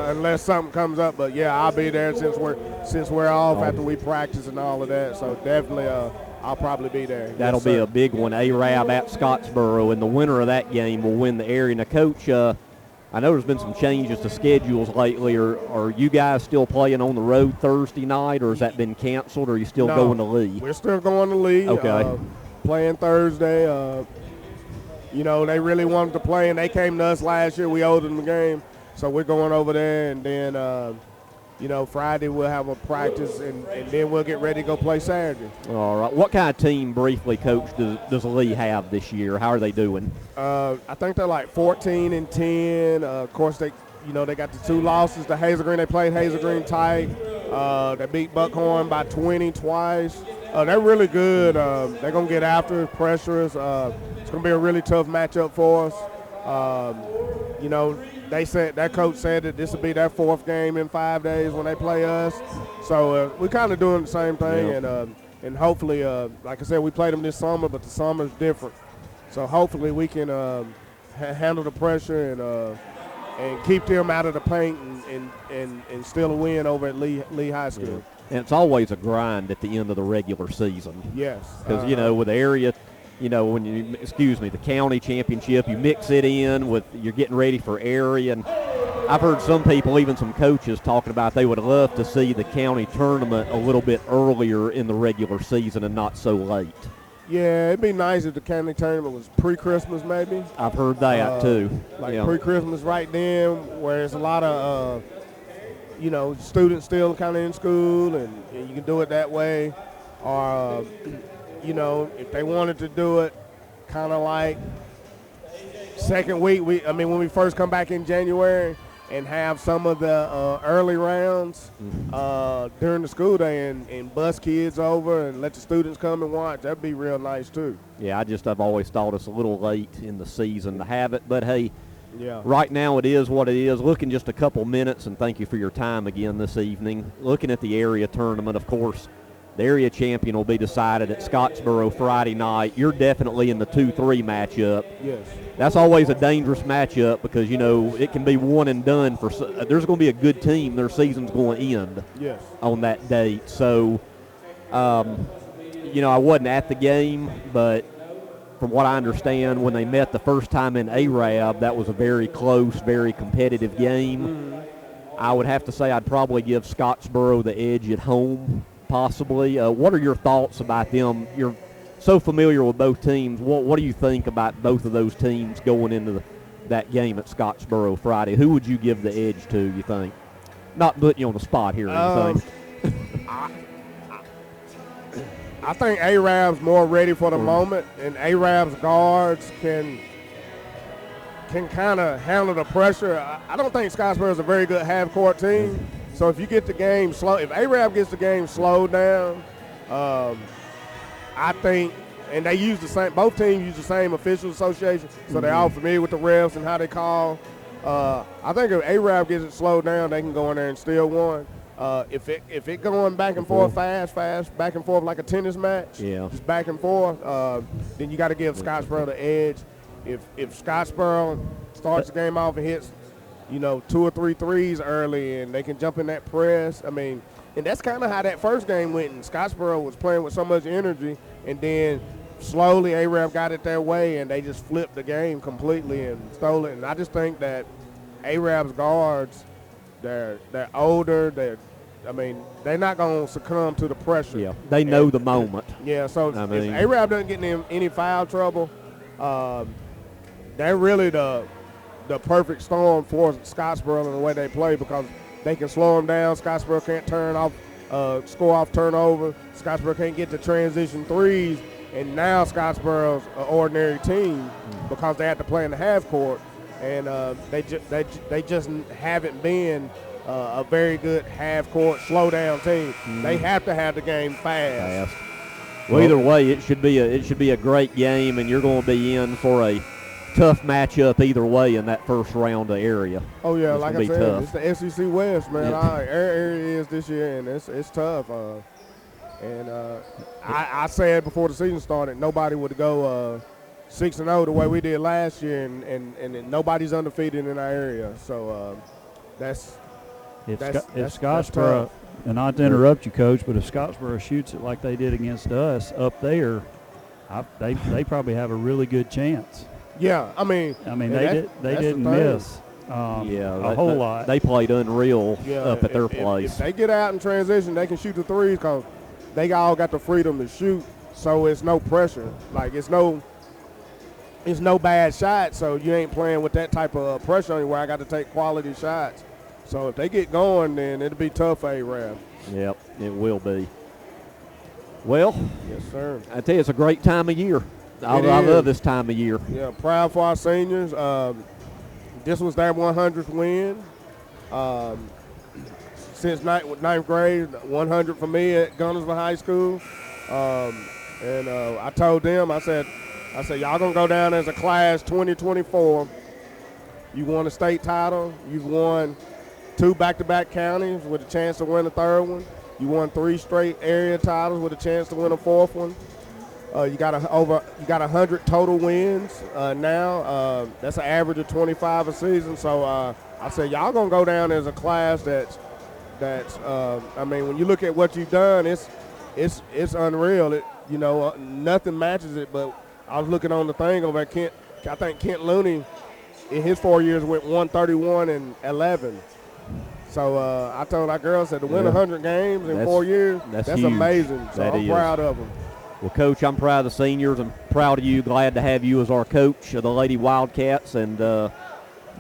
unless something comes up. But yeah, I'll be there since we're off after we practice and all of that. So definitely. I'll probably be there. That'll be a big one, Arab at Scottsboro, and the winner of that game will win the area. Now, Coach, I know there's been some changes to schedules lately. Are you guys still playing on the road Thursday night, or has that been canceled, or are you still going to Lee? We're still going to Lee. Okay. Playing Thursday. They really wanted to play, and they came to us last year. We owed them the game, so we're going over there, and then Friday we'll have a practice, and then we'll get ready to go play Saturday. All right. What kind of team, briefly, Coach, does Lee have this year? How are they doing? I think they're like 14-10. Of course, they got the 2 losses to Hazel Green. They played Hazel Green tight. They beat Buckhorn by 20 twice. They're really good. They're going to get after us, pressure us. It's going to be a really tough matchup for us. They said that coach said that this will be their 4th game in 5 days when they play us. So we're kind of doing the same thing, and hopefully, like I said, we played them this summer, but the summer's different. So hopefully we can handle the pressure and keep them out of the paint and still a win over at Lee High School. Yeah. And it's always a grind at the end of the regular season. Yes. Because, with the area the county championship, you mix it in with you're getting ready for area. And I've heard some people, even some coaches, talking about they would love to see the county tournament a little bit earlier in the regular season and not so late. Yeah, it'd be nice if the county tournament was pre-Christmas maybe. I've heard that too. Pre-Christmas right then, where there's a lot of, students still kind of in school, and you can do it that way. Or, if they wanted to do it kind of like second week, when we first come back in January and have some of the early rounds during the school day and bus kids over and let the students come and watch, that'd be real nice too. Yeah, I've always thought it's a little late in the season to have it, but hey, yeah. Right now it is what it is. Looking just a couple minutes, and thank you for your time again this evening. Looking at the area tournament, of course, the area champion will be decided at Scottsboro Friday night. You're definitely in the 2-3 matchup. Yes. That's always a dangerous matchup because, it can be one and done. There's going to be a good team. Their season's going to end on that date. So, I wasn't at the game, but from what I understand, when they met the first time in Arab, that was a very close, very competitive game. Mm-hmm. I would have to say I'd probably give Scottsboro the edge at home, possibly. What are your thoughts about them? You're so familiar with both teams. What do you think about both of those teams going into that game at Scottsboro Friday? Who would you give the edge to, you think? Not putting you on the spot here or anything. I think Arab's more ready for the moment, and Arab's guards can kind of handle the pressure. I don't think Scottsboro is a very good half-court team. So if you get the game slow, if Arab gets the game slowed down, I think, and they use the same, both teams use the same official association, so they're all familiar with the refs and how they call. I think if Arab gets it slowed down, they can go in there and steal one. If it going back and forth fast, back and forth like a tennis match, just back and forth, then you got to give Scottsboro the edge. If Scottsboro starts the game off and hits, 2 or 3 threes early and they can jump in that press, and that's kind of how that first game went. And Scottsboro was playing with so much energy, and then slowly Arab got it their way, and they just flipped the game completely and stole it. And I just think that Arab's guards, they're older, they're not going to succumb to the pressure. Yeah, they know the moment. Yeah, so if Arab doesn't get in any foul trouble, they're really the perfect storm for Scottsboro in the way they play, because they can slow them down. Scottsboro can't score off turnover. Scottsboro can't get the transition threes, and now Scottsboro's an ordinary team because they have to play in the half court, and they just haven't been a very good half-court, slow-down team. They have to have the game fast. Well, either way, it should be a great game, and you're going to be in for a tough matchup either way in that first round of area. Oh yeah, like I said, tough. it's the SEC West, man. Our area is this year, and it's tough. I said before the season started, nobody would go 6-0 the way we did last year, and nobody's undefeated in our area. So that's. If Scottsboro, and not to interrupt you, Coach, but if Scottsboro shoots it like they did against us up there, they probably have a really good chance. Yeah, they didn't miss a whole lot. They played unreal up at their place. If they get out in transition, they can shoot the threes because they all got the freedom to shoot, so it's no pressure. Like it's no bad shot, so you ain't playing with that type of pressure on you where I got to take quality shots. So if they get going, then it'll be tough for Arab. Yep, it will be. Well, yes, sir. I tell you, it's a great time of year. I love this time of year. Yeah, proud for our seniors. This was their 100th win. Since ninth grade, 100 for me at Guntersville High School. And I told them, I said, y'all going to go down as a class 2024. You won a state title. You've won 2 back-to-back counties with a chance to win a third one. You won 3 straight area titles with a chance to win a 4th one. You got 100 total wins now. That's an average of 25 a season. So I said, y'all gonna go down as a class that's. When you look at what you've done, it's unreal. Nothing matches it. But I was looking on the thing over at Kent. I think Kent Looney in his 4 years went 131-11. So I told our girls that to win 100 games in 4 years, that's huge. amazing. So I'm proud of them. Well, Coach, I'm proud of the seniors. I'm proud of you. Glad to have you as our coach of the Lady Wildcats, and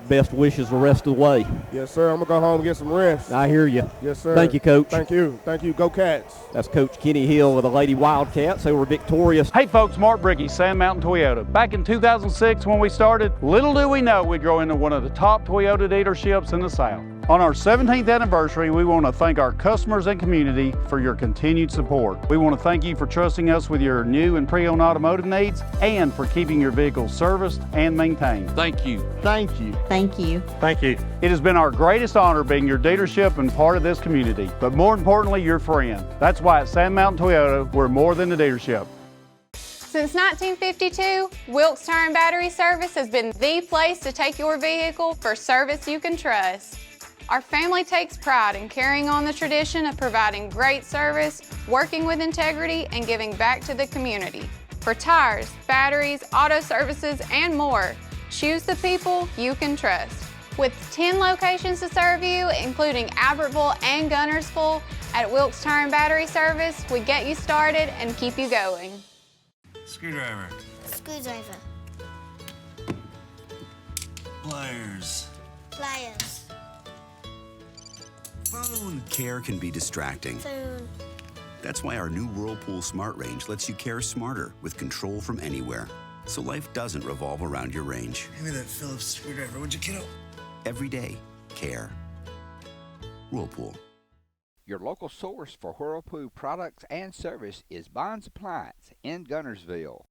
best wishes the rest of the way. Yes, sir. I'm going to go home and get some rest. I hear you. Yes, sir. Thank you, Coach. Thank you. Thank you. Go Cats. That's Coach Kenny Hill of the Lady Wildcats. They were victorious. Hey folks, Mark Bricky, Sand Mountain Toyota. Back in 2006 when we started, little do we know we'd grow into one of the top Toyota dealerships in the South. On our 17th anniversary, we want to thank our customers and community for your continued support. We want to thank you for trusting us with your new and pre-owned automotive needs and for keeping your vehicles serviced and maintained. Thank you. Thank you. Thank you. Thank you. It has been our greatest honor being your dealership and part of this community, but more importantly, your friend. That's why at Sand Mountain Toyota, we're more than a dealership. Since 1952, Wilkes Tire and Battery Service has been the place to take your vehicle for service you can trust. Our family takes pride in carrying on the tradition of providing great service, working with integrity, and giving back to the community. For tires, batteries, auto services, and more, choose the people you can trust. With 10 locations to serve you, including Albertville and Guntersville, at Wilkes Tire and Battery Service, we get you started and keep you going. Screwdriver. Screwdriver. Pliers. Pliers. Phone. Care can be distracting. Phone. That's why our new Whirlpool Smart Range lets you care smarter with control from anywhere. So life doesn't revolve around your range. Give me that Phillips screwdriver, would you, kiddo? Every day, care. Whirlpool. Your local source for Whirlpool products and service is Bond's Appliance in Guntersville.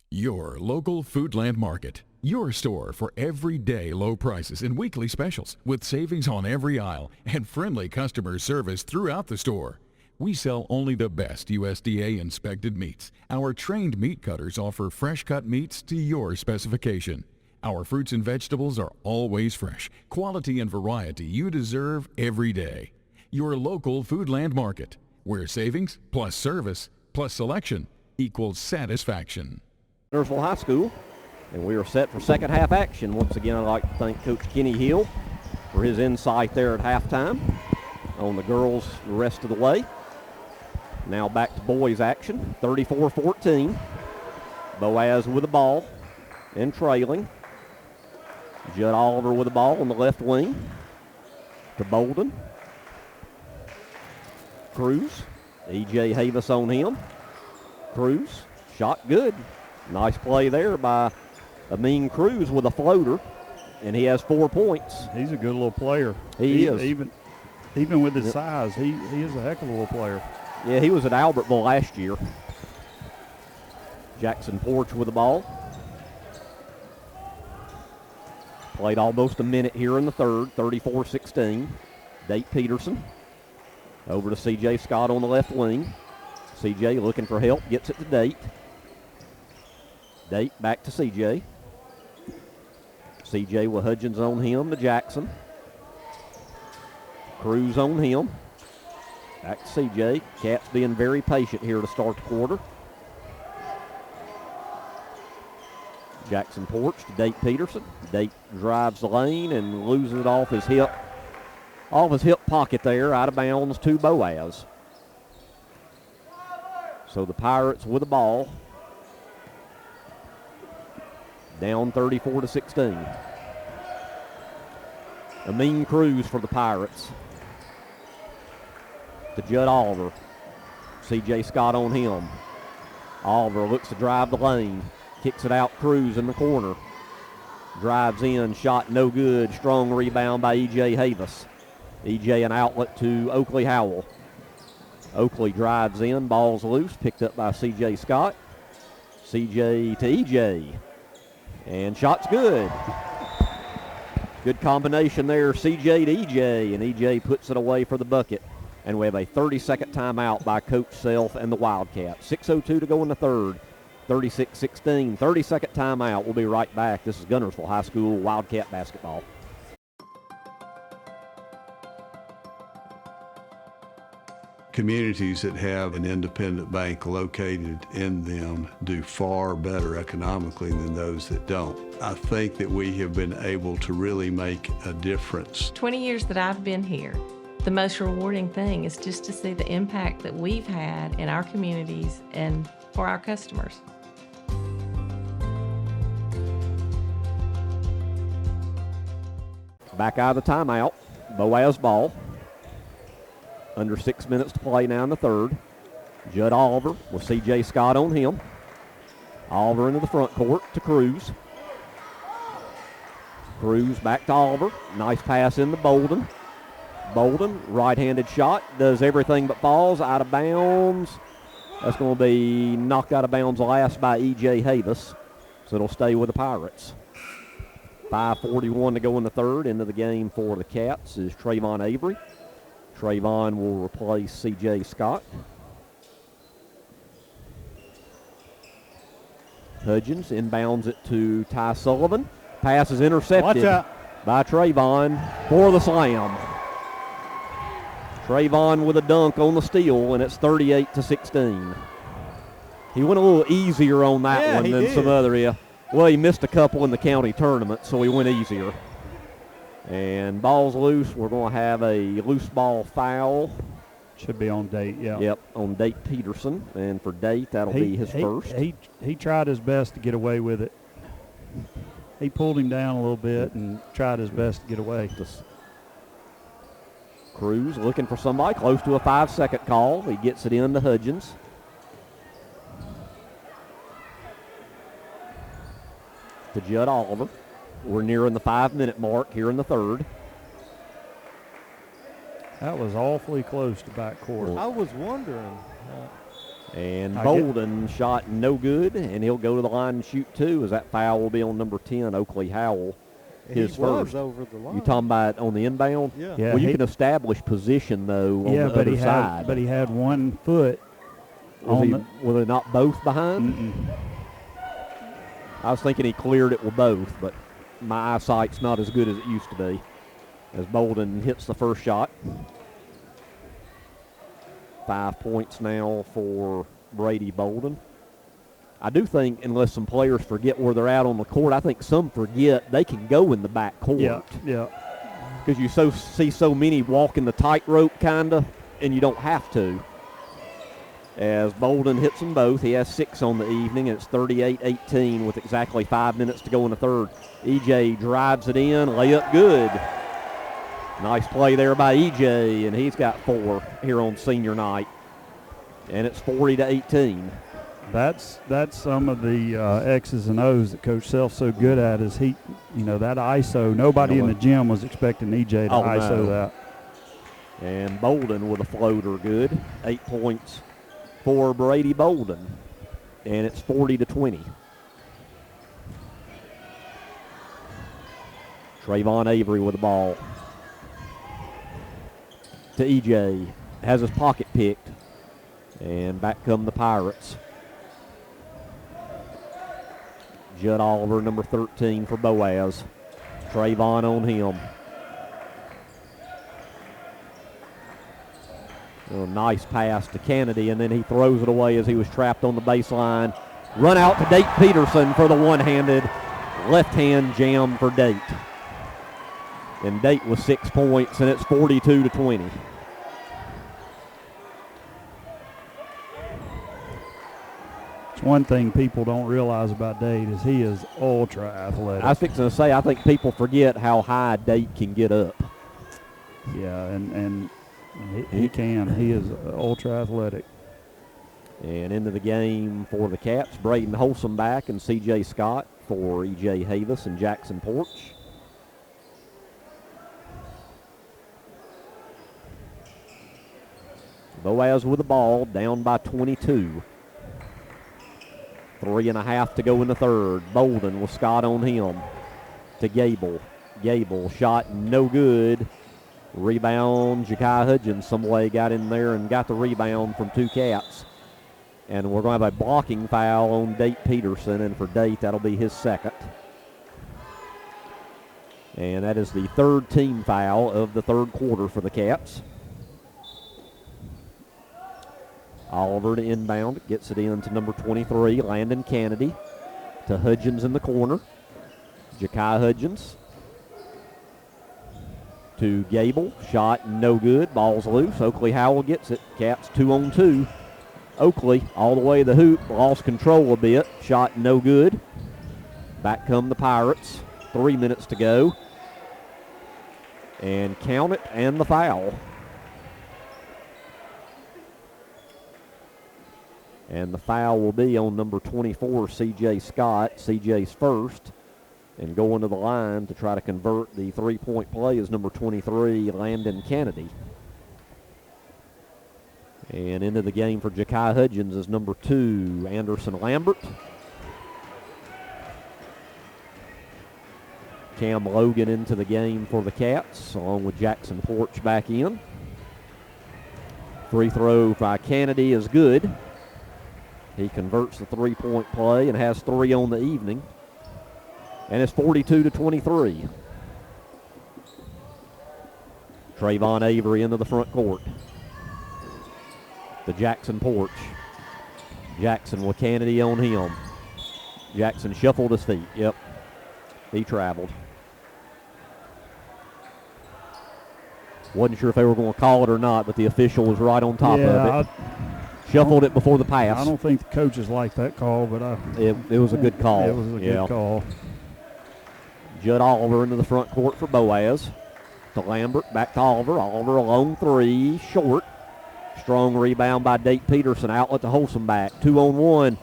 Your local Foodland Market. Your store for everyday low prices and weekly specials with savings on every aisle and friendly customer service throughout the store. We sell only the best USDA inspected meats. Our trained meat cutters offer fresh cut meats to your specification. Our fruits and vegetables are always fresh, quality and variety you deserve every day. Your local Foodland Market, where savings plus service plus selection equals satisfaction. Guntersville High School, and we are set for second half action. Once again, I'd like to thank Coach Kenny Hill for his insight there at halftime on the girls the rest of the way. Now back to boys action, 34-14. Boaz with the ball and trailing. Judd Oliver with the ball on the left wing to Bolden. Cruz, E.J. Havis on him. Cruz, shot good. Nice play there by Amin Cruz with a floater, and he has 4 points. He's a good little player. He is. Even with his size, he is a heck of a little player. Yeah, he was at Albertville last year. Jackson Porch with the ball. Played almost a minute here in the third, 34-16. Date Peterson over to C.J. Scott on the left wing. C.J. looking for help, gets it to Date. Date back to C.J. C.J. with Hudgens on him to Jackson. Cruz on him. Back to C.J. Cats being very patient here to start the quarter. Jackson Porch to Date Peterson. Date drives the lane and loses it off his hip pocket there, out of bounds to Boaz. So the Pirates with the ball. Down 34-16. Amin Cruz for the Pirates. To Judd Oliver. C.J. Scott on him. Oliver looks to drive the lane. Kicks it out, Cruz in the corner. Drives in, shot no good. Strong rebound by E.J. Havis. E.J. an outlet to Oakley Howell. Oakley drives in, ball's loose, picked up by C.J. Scott. C.J. to E.J. And shot's good. Good combination there, C.J. to E.J. And E.J. puts it away for the bucket. And we have a 30-second timeout by Coach Self and the Wildcats. 6:02 to go in the third. 36-16, 30-second timeout. We'll be right back. This is Guntersville High School Wildcat basketball. Communities that have an independent bank located in them do far better economically than those that don't. I think that we have been able to really make a difference. 20 years that I've been here, the most rewarding thing is just to see the impact that we've had in our communities and for our customers. Back out of the timeout, Boaz ball. Under 6 minutes to play now in the third. Judd Oliver with C.J. Scott on him. Oliver into the front court to Cruz. Cruz back to Oliver. Nice pass into Bolden. Bolden, right-handed shot, does everything but falls out of bounds. That's going to be knocked out of bounds last by E.J. Havis, so it'll stay with the Pirates. 5:41 to go in the third. Into the game for the Cats is Trayvon Avery. Trayvon will replace C.J. Scott. Hudgens inbounds it to Ty Sullivan. Pass is intercepted by Trayvon for the slam. Trayvon with a dunk on the steal, and it's 38-16. He went a little easier on that one than some other. Well, he missed a couple in the county tournament, so he went easier. And ball's loose. We're going to have a loose ball foul. Should be on Date, yeah. Yep, on Date Peterson. And for Date, that'll be his first. He tried his best to get away with it. He pulled him down a little bit and tried his best to get away. Cruz looking for somebody close to a 5-second call. He gets it in to Hudgens. To Judd Oliver. We're nearing the 5-minute mark here in the third. That was awfully close to backcourt. I was wondering. And Bolden shot no good, and he'll go to the line and shoot two, as that foul will be on number 10, Oakley Howell. His first. Over the line. You talking about on the inbound? Yeah. Well, you can establish position, though, on the other side. But he had 1 foot. Were they not both behind? Mm-mm. I was thinking he cleared it with both, but my eyesight's not as good as it used to be. As Bolden hits the first shot. 5 points now for Brady Bolden. I do think, unless some players forget where they're at on the court, I think some forget they can go in the back court. Yeah. Because you see so many walking the tightrope, kind of, and you don't have to. As Bolden hits them both, he has 6 on the evening, and it's 38-18 with exactly 5 minutes to go in the third. EJ drives it in, layup good. Nice play there by EJ, and he's got 4 here on senior night. And it's 40-18. That's some of the X's and O's that Coach Self's so good at is that ISO. Nobody in the gym was expecting EJ to ISO that. And Bolden with a floater good. 8 points for Brady Bolden. And it's 40-20. Trayvon Avery with the ball. To EJ. Has his pocket picked. And back come the Pirates. Judd Oliver, number 13 for Boaz. Trayvon on him. A nice pass to Kennedy, and then he throws it away as he was trapped on the baseline. Run out to Date Peterson for the one-handed left-hand jam for Date. And Date with 6 points, and it's 42-20. One thing people don't realize about Date is he is ultra athletic. I was fixing to say, I think people forget how high Date can get up. Yeah, and he can. He is ultra athletic. And into the game for the Cats, Braden Holsom back and C.J. Scott for E.J. Havis and Jackson Porch. Boaz with the ball, down by 22. 3.5 to go in the third. Bolden with Scott on him. To Gable. Gable shot no good. Rebound. Ja'Kai Hudgens some way got in there and got the rebound from 2 Cats. And we're going to have a blocking foul on Date Peterson. And for Date, that'll be his second. And that is the third team foul of the third quarter for the Cats. Oliver to inbound, gets it in to number 23, Landon Kennedy, to Hudgens in the corner. Ja'Kai Hudgens to Gable, shot no good, ball's loose. Oakley Howell gets it, Cats 2-on-2. Oakley all the way to the hoop, lost control a bit, shot no good. Back come the Pirates, 3 minutes to go. And count it, and the foul. And the foul will be on number 24, C.J. Scott. C.J.'s first. And going to the line to try to convert the three-point play is number 23, Landon Kennedy. And into the game for Ja'Kai Hudgens is number 2, Anderson Lambert. Cam Logan into the game for the Cats, along with Jackson Porch back in. Free throw by Kennedy is good. He converts the three-point play and has 3 on the evening. And it's 42-23. Trayvon Avery into the front court. To Jackson Porch. Jackson with Kennedy on him. Jackson shuffled his feet. Yep, he traveled. Wasn't sure if they were going to call it or not, but the official was right on top of it. Shuffled it before the pass. I don't think the coaches like that call, but it was a good call. It was a good call. Judd Oliver into the front court for Boaz. To Lambert, back to Oliver. Oliver a long 3, short. Strong rebound by Dake Peterson. Outlet to Holsomback. 2-on-1.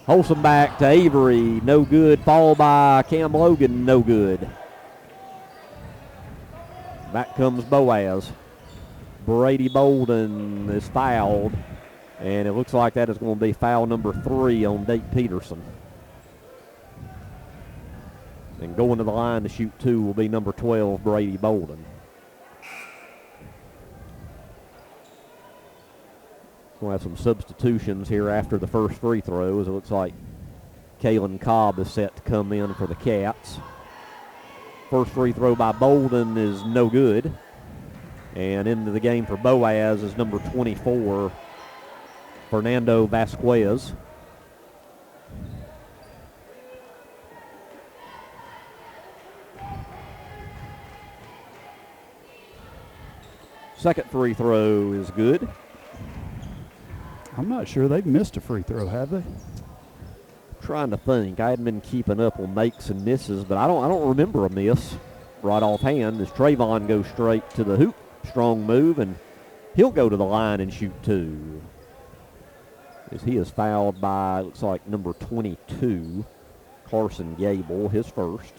Holsomback to Avery. No good. Fall by Cam Logan. No good. Back comes Boaz. Brady Bolden is fouled. And it looks like that is going to be foul number 3 on Dake Peterson. And going to the line to shoot 2 will be number 12, Brady Bolden. We'll have some substitutions here after the first free throw, as it looks like Kalen Cobb is set to come in for the Cats. First free throw by Bolden is no good. And into the game for Boaz is number 24, Fernando Vasquez. Second free throw is good. I'm not sure they've missed a free throw, have they? Trying to think. I hadn't been keeping up on makes and misses, but I don't remember a miss right offhand as Trayvon goes straight to the hoop. Strong move, and he'll go to the line and shoot 2. As he is fouled by, looks like number 22, Carson Gable, his first.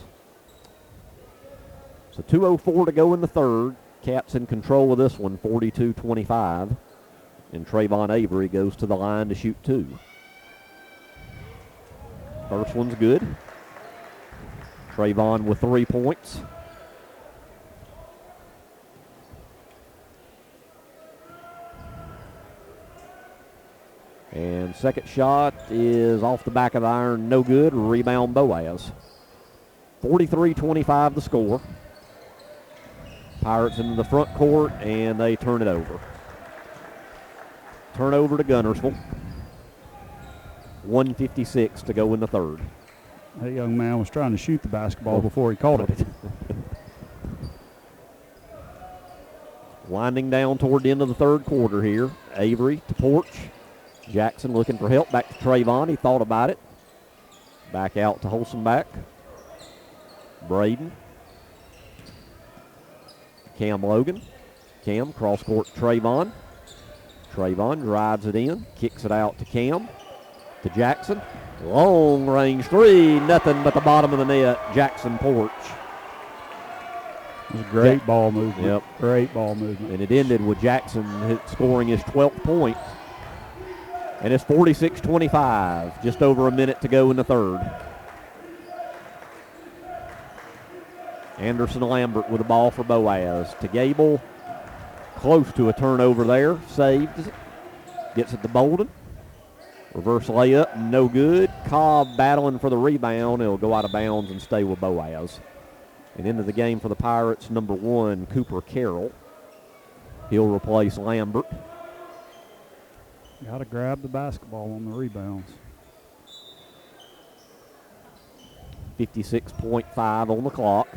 So 2:04 to go in the third. Cats in control of this one, 42-25. And Trayvon Avery goes to the line to shoot 2. First one's good. Trayvon with 3 points. And second shot is off the back of the iron, no good. Rebound Boaz. 43-25 the score. Pirates into the front court, and they turn it over. Turnover to Guntersville. 1:56 to go in the third. That young man was trying to shoot the basketball before he caught it. Winding down toward the end of the third quarter here. Avery to Porch. Jackson looking for help. Back to Trayvon. He thought about it. Back out to Holsomback. Braden. Cam Logan. Cam cross court to Trayvon. Trayvon drives it in. Kicks it out to Cam. To Jackson. Long range 3. Nothing but the bottom of the net. Jackson Porch. It was a great ball movement. Yep. Great ball movement. And it ended with Jackson scoring his 12th point. And it's 46-25. Just over a minute to go in the third. Anderson Lambert with the ball for Boaz. To Gable. Close to a turnover there. Saved. Gets it to Bolden. Reverse layup. No good. Cobb battling for the rebound. It'll go out of bounds and stay with Boaz. And into the game for the Pirates, number 1, Cooper Carroll. He'll replace Lambert. Got to grab the basketball on the rebounds. 56.5 on the clock.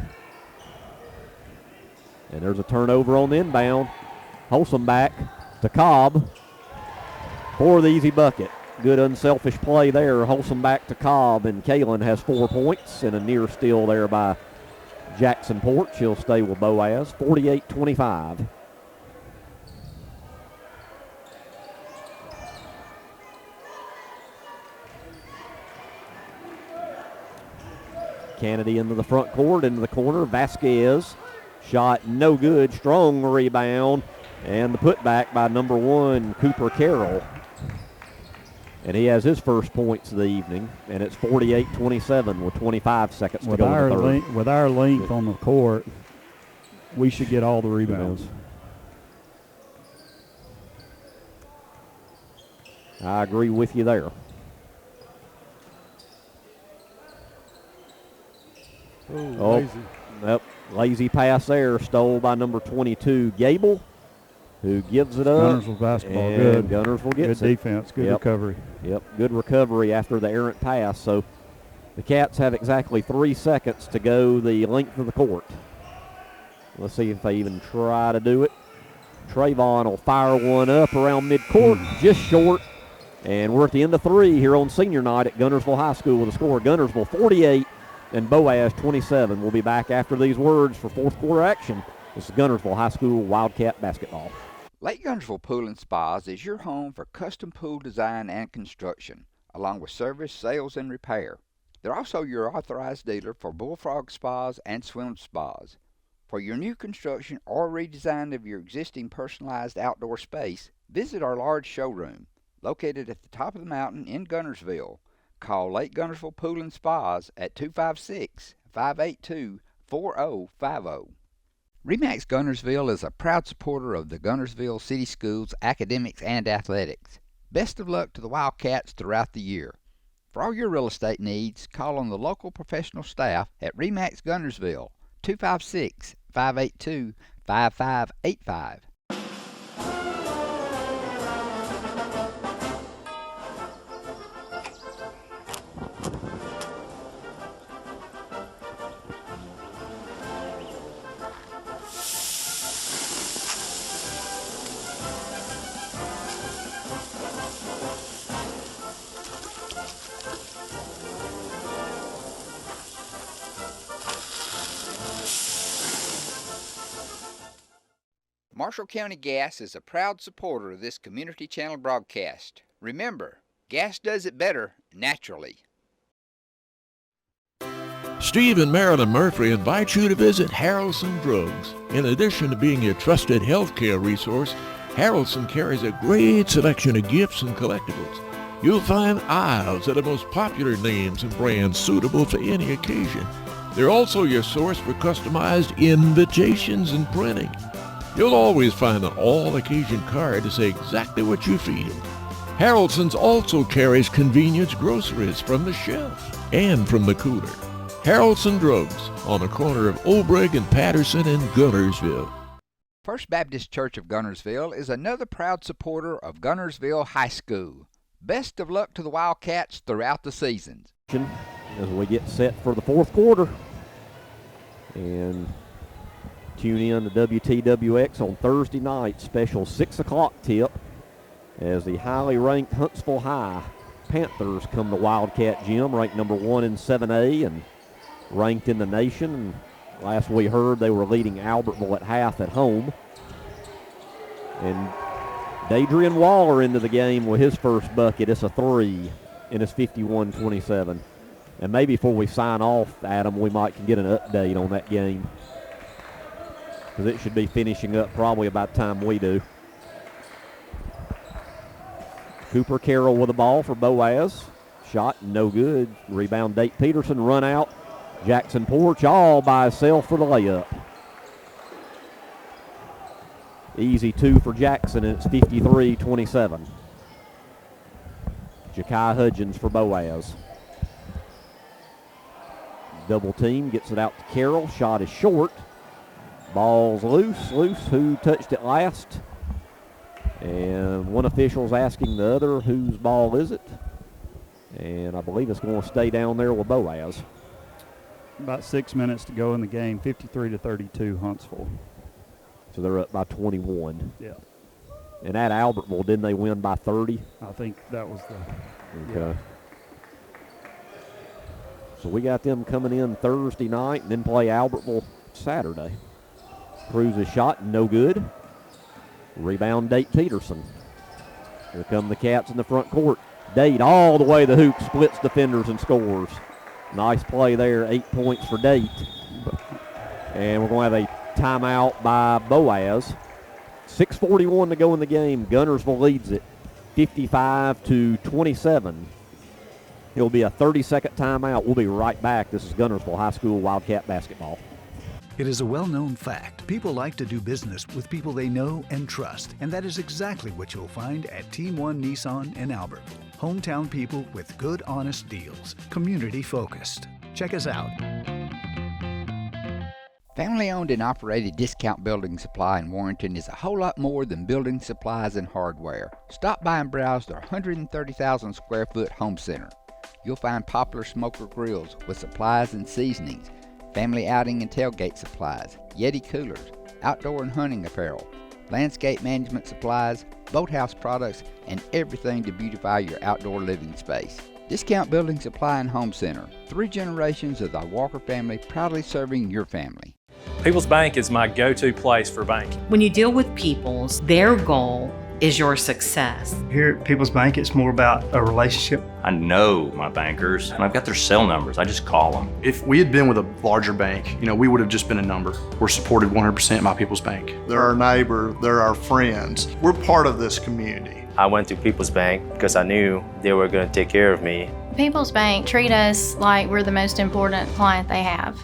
And there's a turnover on the inbound. Wholesome back to Cobb for the easy bucket. Good unselfish play there. Wholesome back to Cobb, and Kalen has 4 points and a near steal there by Jackson Porch. He'll stay with Boaz. 48-25. Kennedy into the front court, into the corner. Vasquez, shot no good. Strong rebound, and the putback by number 1, Cooper Carroll. And he has his first points of the evening, and it's 48-27 with 25 seconds to go in the third. With our length on the court, we should get all the rebounds. I agree with you there. Lazy. Yep, lazy pass there, stole by number 22, Gable, who gives it up. Guntersville basketball, and good. Guntersville gets good defense, good recovery. Yep, good recovery after the errant pass. So the Cats have exactly 3 seconds to go the length of the court. Let's see if they even try to do it. Trayvon will fire one up around midcourt, just short. And we're at the end of 3 here on senior night at Guntersville High School with a score. Guntersville 48 and Boaz 27. We'll be back after these words for fourth quarter action. This is Guntersville High School Wildcat basketball. Lake Guntersville Pool and Spas is your home for custom pool design and construction, along with service, sales, and repair. They're also your authorized dealer for Bullfrog Spas and Swim Spas. For your new construction or redesign of your existing personalized outdoor space, visit our large showroom, located at the top of the mountain in Guntersville. Call Lake Guntersville Pool and Spas at 256-582-4050. RE/MAX Guntersville is a proud supporter of the Guntersville City Schools academics and athletics. Best of luck to the Wildcats throughout the year. For all your real estate needs, call on the local professional staff at RE/MAX Guntersville, 256-582-5585. Marshall County Gas is a proud supporter of this community channel broadcast. Remember, gas does it better naturally. Steve and Marilyn Murphy invite you to visit Harrelson Drugs. In addition to being your trusted healthcare resource, Harrelson carries a great selection of gifts and collectibles. You'll find aisles of the most popular names and brands suitable for any occasion. They're also your source for customized invitations and printing. You'll always find an all-occasion card to say exactly what you feel. Harrelson's also carries convenience groceries from the shelf and from the cooler. Harrelson Drugs on the corner of Olbrich and Patterson in Guntersville. First Baptist Church of Guntersville is another proud supporter of Guntersville High School. Best of luck to the Wildcats throughout the seasons. As we get set for the fourth quarter. And tune in to WTWX on Thursday night, special 6 o'clock tip, as the highly ranked Huntsville High Panthers come to Wildcat Gym, ranked number 1 in 7A and ranked in the nation. And last we heard, they were leading Albertville at half at home. And Dadrian Waller into the game with his first bucket. It's a 3, and it's 51-27. And maybe before we sign off, Adam, we might can get an update on that game, because it should be finishing up probably about the time we do. Cooper Carroll with the ball for Boaz. Shot no good. Rebound Date Peterson, run out. Jackson Porch all by himself for the layup. Easy 2 for Jackson, and it's 53-27. Ja'Kai Hudgens for Boaz. Double team, gets it out to Carroll. Shot is short. Ball's loose. Who touched it last? And one official's asking the other, whose ball is it? And I believe it's going to stay down there with Boaz. About 6 minutes to go in the game, 53-32 Huntsville. So they're up by 21. Yeah. And at Albertville, didn't they win by 30? I think that was the. Okay. So we got them coming in Thursday night and then play Albertville Saturday. Cruz's shot, no good. Rebound, Date Peterson. Here come the Cats in the front court. Date all the way to the hoop, splits defenders and scores. Nice play there, 8 points for Date. And we're going to have a timeout by Boaz. 6:41 to go in the game. Guntersville leads it 55-27. It'll be a 30-second timeout. We'll be right back. This is Guntersville High School Wildcat basketball. It is a well-known fact. People like to do business with people they know and trust, and that is exactly what you'll find at Team One Nissan in Albertville. Hometown people with good, honest deals. Community-focused. Check us out. Family-owned and operated Discount Building Supply in Warrenton is a whole lot more than building supplies and hardware. Stop by and browse their 130,000 square foot home center. You'll find popular smoker grills with supplies and seasonings, family outing and tailgate supplies, Yeti coolers, outdoor and hunting apparel, landscape management supplies, boathouse products, and everything to beautify your outdoor living space. Discount Building Supply and Home Center. 3 generations of the Walker family proudly serving your family. People's Bank is my go-to place for banking. When you deal with People's, their goal is your success. Here at People's Bank, it's more about a relationship. I know my bankers, and I've got their cell numbers. I just call them. If we had been with a larger bank, we would have just been a number. We're supported 100% by People's Bank. They're our neighbor, they're our friends. We're part of this community. I went to People's Bank because I knew they were going to take care of me. People's Bank treat us like we're the most important client they have.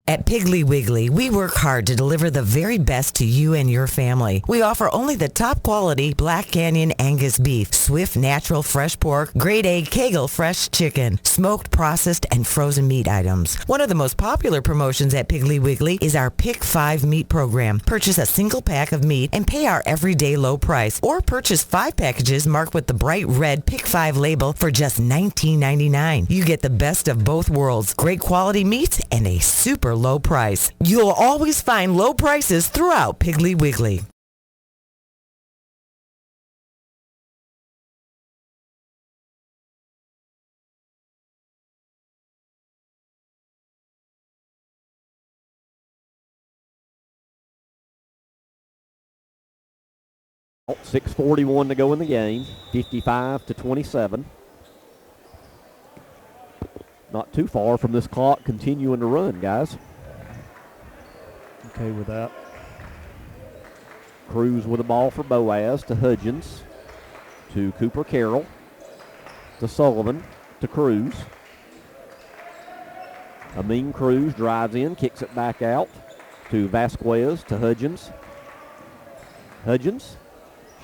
At Piggly Wiggly, we work hard to deliver the very best to you and your family. We offer only the top quality Black Canyon Angus beef, Swift natural fresh pork, grade A Kegel fresh chicken, smoked, processed, and frozen meat items. One of the most popular promotions at Piggly Wiggly is our Pick 5 meat program. Purchase a single pack of meat and pay our everyday low price, or purchase 5 packages marked with the bright red Pick 5 label for just $19.99. You get the best of both worlds, great quality meats and a super low price. You'll always find low prices throughout Piggly Wiggly. Oh, 6:41 to go in the game, 55-27. Not too far from this clock continuing to run, guys. Okay with that. Cruz with the ball for Boaz to Hudgens, to Cooper Carroll, to Sullivan, to Cruz. Amin Cruz drives in, kicks it back out to Vasquez, to Hudgens. Hudgens,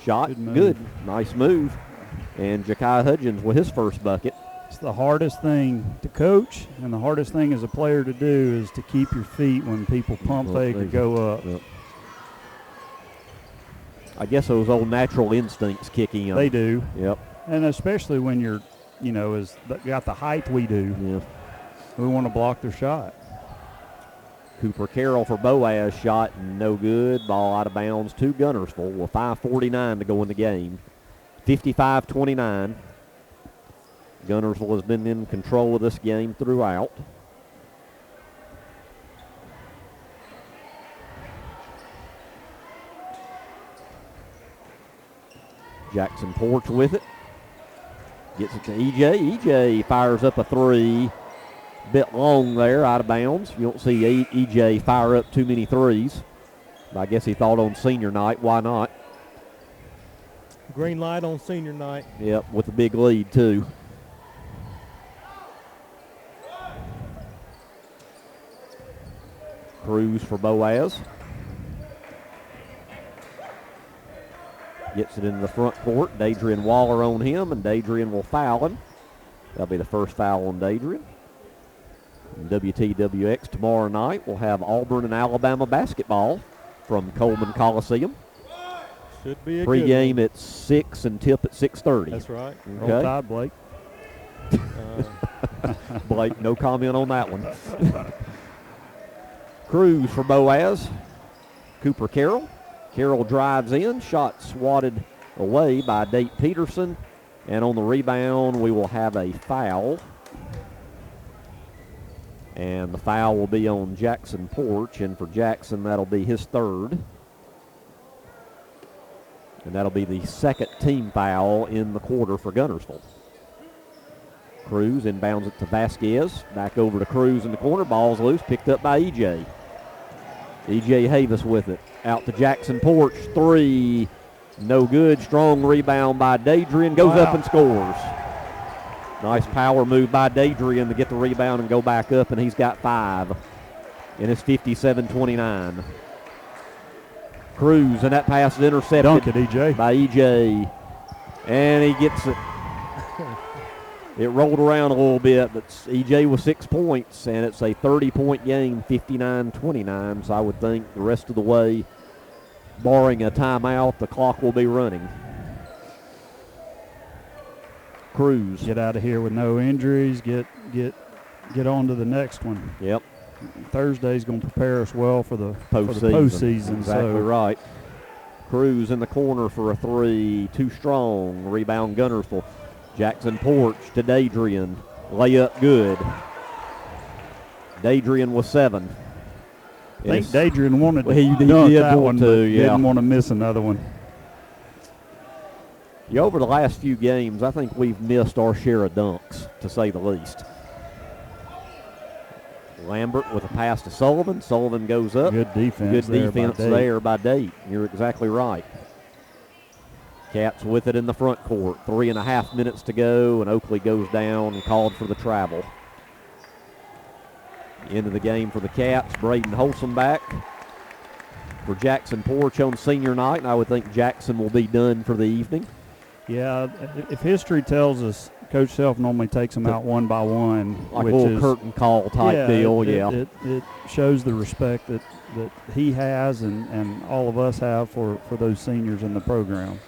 shot, good. Nice move. And Ja'Kai Hudgens with his first bucket. It's the hardest thing to coach, and the hardest thing as a player to do is to keep your feet when people pump fake or go up. Yep. I guess those old natural instincts kick in. They do. Yep. And especially when you're, got the height we do. Yeah. We want to block their shot. Cooper Carroll for Boaz, shot no good. Ball out of bounds to Guntersville with 5:49 to go in the game. 55-29. Guntersville has been in control of this game throughout. Jackson Porch with it. Gets it to EJ. EJ fires up a three. Bit long there, out of bounds. You don't see EJ fire up too many threes. But I guess he thought on senior night, why not? Green light on senior night. Yep, with a big lead too. Cruz for Boaz. Gets it into the front court. Dadrian Waller on him, and Dadrian will foul him. That'll be the first foul on Dadrian. And WTWX tomorrow night will have Auburn and Alabama basketball from Coleman Coliseum. Should be a Pre-game at 6 and tip at 6:30. That's right. Okay. Roll Tide, Blake. Blake, no comment on that one. Cruz for Boaz. Cooper Carroll. Carroll drives in. Shot swatted away by Date Peterson. And on the rebound, we will have a foul. And the foul will be on Jackson Porch. And for Jackson, that'll be his third. And that'll be the second team foul in the quarter for Guntersville. Cruz inbounds it to Vasquez. Back over to Cruz in the corner. Ball's loose. Picked up by E.J. E.J. Havis with it. Out to Jackson Porch. Three. No good. Strong rebound by Dadrian. Goes up and scores. Nice power move by Dadrian to get the rebound and go back up, and he's got 5. And it's 57-29. Cruz, and that pass is intercepted. Dunk it, E.J. By E.J. And he gets it. It rolled around a little bit, but E.J. with 6 points, and it's a 30-point game, 59-29. So I would think the rest of the way, barring a timeout, the clock will be running. Cruz. Get out of here with no injuries. Get on to the next one. Yep. Thursday's going to prepare us well for the Exactly postseason. So. right. Cruz in the corner for a 3. Too strong. Rebound Guntersville. Jackson Porch to Dadrian. Layup good. Dadrian with 7. I think Dadrian wanted to he dunk did that want one, to, but yeah. didn't want to miss another one. Yeah, over the last few games, I think we've missed our share of dunks, to say the least. Lambert with a pass to Sullivan. Sullivan goes up. Good defense there by Date. You're exactly right. Cats with it in the front court. 3.5 minutes to go, and Oakley goes down and called for the travel. End of the game for the Cats. Braden Holsom back for Jackson Porch on senior night, and I would think Jackson will be done for the evening. Yeah, if history tells us, Coach Self normally takes them out one by one. Like a little curtain call type deal, It shows the respect that he has and all of us have for those seniors in the program.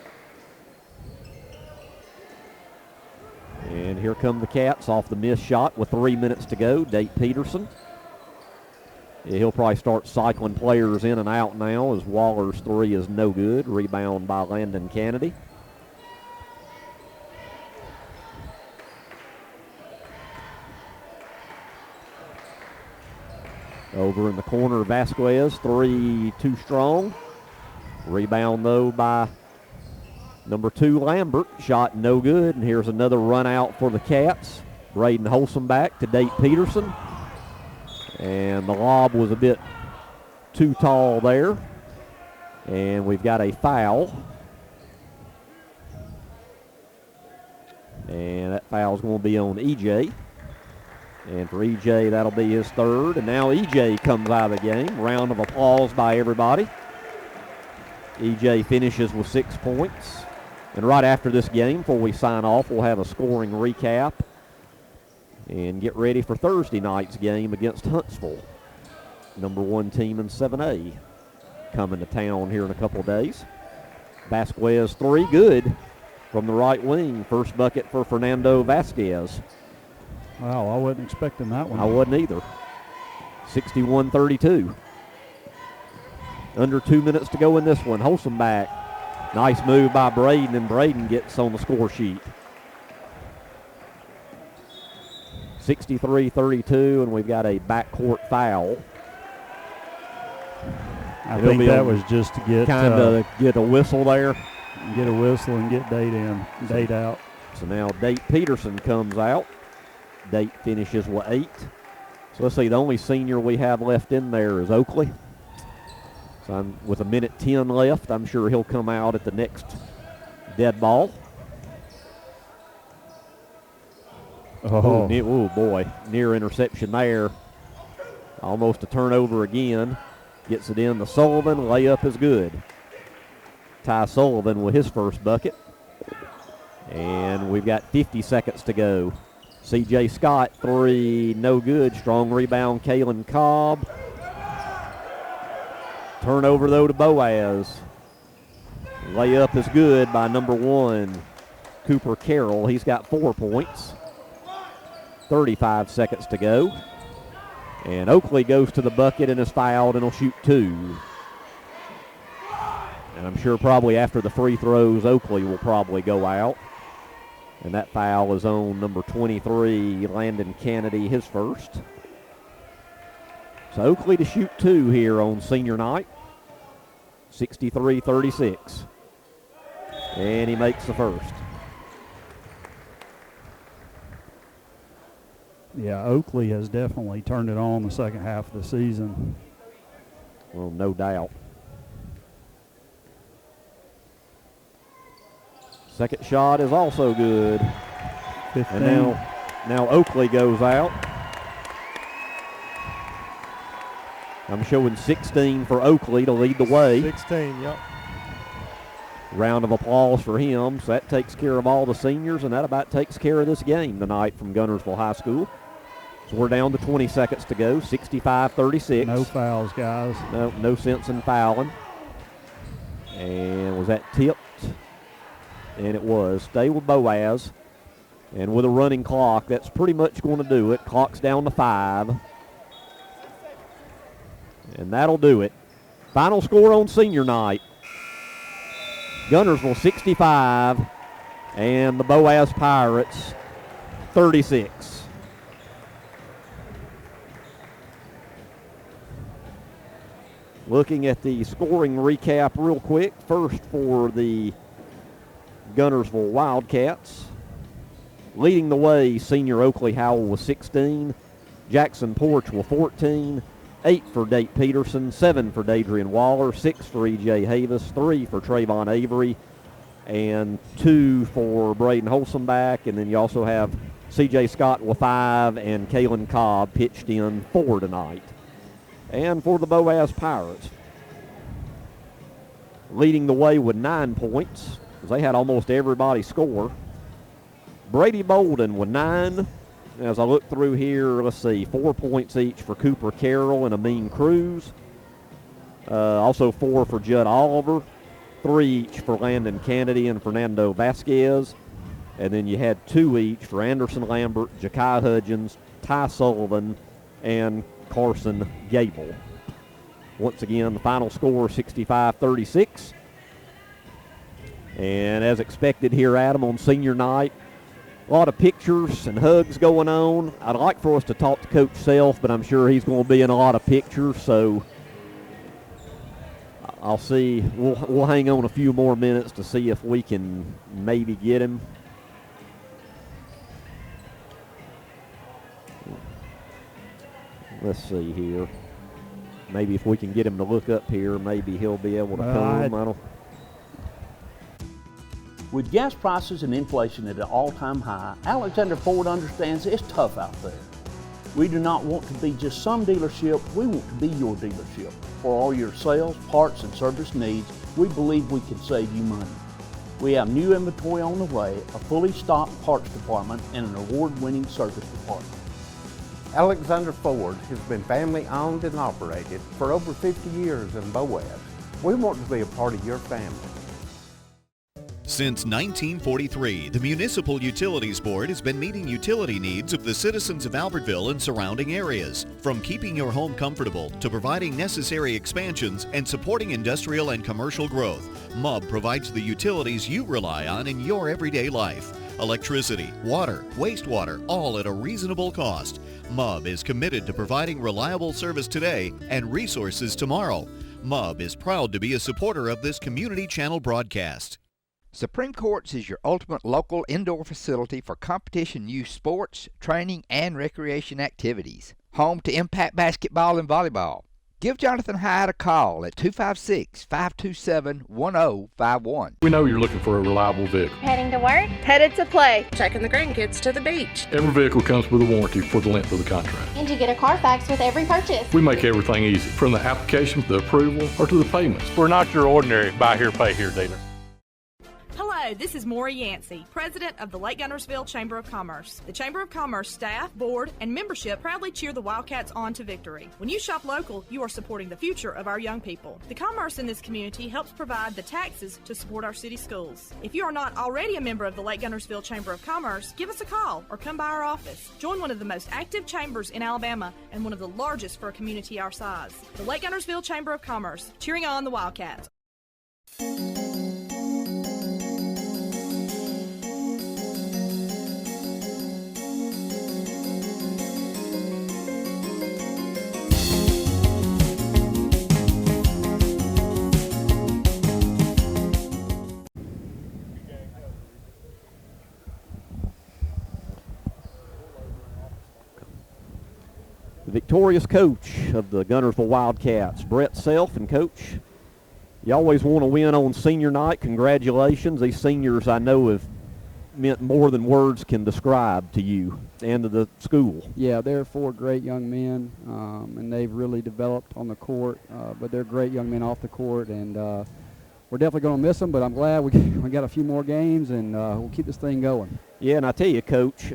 And here come the Cats off the missed shot with 3 minutes to go. Date Peterson. He'll probably start cycling players in and out now as Waller's 3 is no good. Rebound by Landon Kennedy. Over in the corner, Vasquez, 3 too strong. Rebound, though, by number 2, Lambert. Shot no good, and here's another run out for the Cats. Braden Holsom back to Date Peterson. And the lob was a bit too tall there. And we've got a foul. And that foul's going to be on E.J. And for E.J., that'll be his third. And now E.J. comes out of the game. Round of applause by everybody. E.J. finishes with 6 points. And right after this game, before we sign off, we'll have a scoring recap and get ready for Thursday night's game against Huntsville, number 1 team in 7A, coming to town here in a couple of days. Vasquez 3, good from the right wing. First bucket for Fernando Vasquez. Wow, I wasn't expecting that one. I wasn't either. 61-32. Under 2 minutes to go in this one. Holsom back. Nice move by Braden, and Braden gets on the score sheet. 63-32, and we've got a backcourt foul. I think that was just to get kind of get a whistle there. Get a whistle and get Date out. So now Date Peterson comes out. Date finishes with 8. So let's see, the only senior we have left in there is Oakley. So with 1:10 left, I'm sure he'll come out at the next dead ball. Oh boy, near interception there. Almost a turnover again. Gets it in to Sullivan. Layup is good. Ty Sullivan with his first bucket. And we've got 50 seconds to go. C.J. Scott, 3, no good. Strong rebound, Kalen Cobb. Turnover, though, to Boaz. Layup is good by number 1, Cooper Carroll. He's got 4 points. 35 seconds to go. And Oakley goes to the bucket and is fouled and will shoot 2. And I'm sure probably after the free throws, Oakley will probably go out. And that foul is on number 23, Landon Kennedy, his first. So Oakley to shoot 2 here on senior night. 63-36. And he makes the first. Yeah, Oakley has definitely turned it on the second half of the season. Well, no doubt. Second shot is also good. 15. And now Oakley goes out. I'm showing 16 for Oakley to lead the way. 16, yep. Round of applause for him. So that takes care of all the seniors, and that about takes care of this game tonight from Guntersville High School. So we're down to 20 seconds to go, 65-36. No fouls, guys. No sense in fouling. And was that tipped? And it was. Stay with Boaz. And with a running clock, that's pretty much going to do it. Clock's down to 5. And that'll do it. Final score on senior night. Guntersville 65 and the Boaz Pirates 36. Looking at the scoring recap real quick. First for the Guntersville Wildcats. Leading the way, senior Oakley Howell with 16. Jackson Porch with 14. 8 for Date Peterson, 7 for Dadrian Waller, 6 for E.J. Havis, 3 for Trayvon Avery, and 2 for Braden Holsomback. And then you also have C.J. Scott with 5 and Kalen Cobb pitched in 4 tonight. And for the Boaz Pirates, leading the way with 9 points, because they had almost everybody score. Brady Bolden with 9. As I look through here, let's see, 4 points each for Cooper Carroll and Amin Cruz. Also 4 for Judd Oliver. 3 each for Landon Kennedy and Fernando Vasquez. And then you had 2 each for Anderson Lambert, Ja'Kai Hudgens, Ty Sullivan, and Carson Gable. Once again, the final score 65-36. And as expected here, Adam, on senior night, a lot of pictures and hugs going on. I'd like for us to talk to Coach Self, but I'm sure he's going to be in a lot of pictures, so I'll see. We'll hang on a few more minutes to see if we can maybe get him. Let's see here. Maybe if we can get him to look up here, maybe he'll be able to come. With gas prices and inflation at an all-time high, Alexander Ford understands it's tough out there. We do not want to be just some dealership, we want to be your dealership. For all your sales, parts, and service needs, we believe we can save you money. We have new inventory on the way, a fully stocked parts department, and an award-winning service department. Alexander Ford has been family owned and operated for over 50 years in Boaz. We want to be a part of your family. Since 1943, the Municipal Utilities Board has been meeting utility needs of the citizens of Albertville and surrounding areas. From keeping your home comfortable to providing necessary expansions and supporting industrial and commercial growth, MUB provides the utilities you rely on in your everyday life. Electricity, water, wastewater, all at a reasonable cost. MUB is committed to providing reliable service today and resources tomorrow. MUB is proud to be a supporter of this community channel broadcast. Supreme Courts is your ultimate local indoor facility for competition youth sports, training, and recreation activities. Home to Impact Basketball and Volleyball. Give Jonathan Hyde a call at 256-527-1051. We know you're looking for a reliable vehicle. Heading to work? Headed to play. Taking the grandkids to the beach. Every vehicle comes with a warranty for the length of the contract. And you get a Carfax with every purchase. We make everything easy, from the application, the approval, or to the payments. We're not your ordinary buy here, pay here dealer. Hello, Hello, this is Maury Yancey, President of the Lake Guntersville Chamber of Commerce. The Chamber of Commerce staff, board, and membership proudly cheer the Wildcats on to victory. When you shop local, you are supporting the future of our young people. The commerce in this community helps provide the taxes to support our city schools. If you are not already a member of the Lake Guntersville Chamber of Commerce, give us a call or come by our office. Join one of the most active chambers in Alabama and one of the largest for a community our size. The Lake Guntersville Chamber of Commerce, cheering on the Wildcats. The victorious coach of the Guntersville Wildcats, Brett Self. And Coach, you always want to win on senior night. Congratulations. These seniors I know have meant more than words can describe to you and to the school. Yeah, they're 4 great young men, and they've really developed on the court, but they're great young men off the court, and we're definitely going to miss them, but I'm glad we got a few more games, and we'll keep this thing going. Yeah, and I tell you, Coach,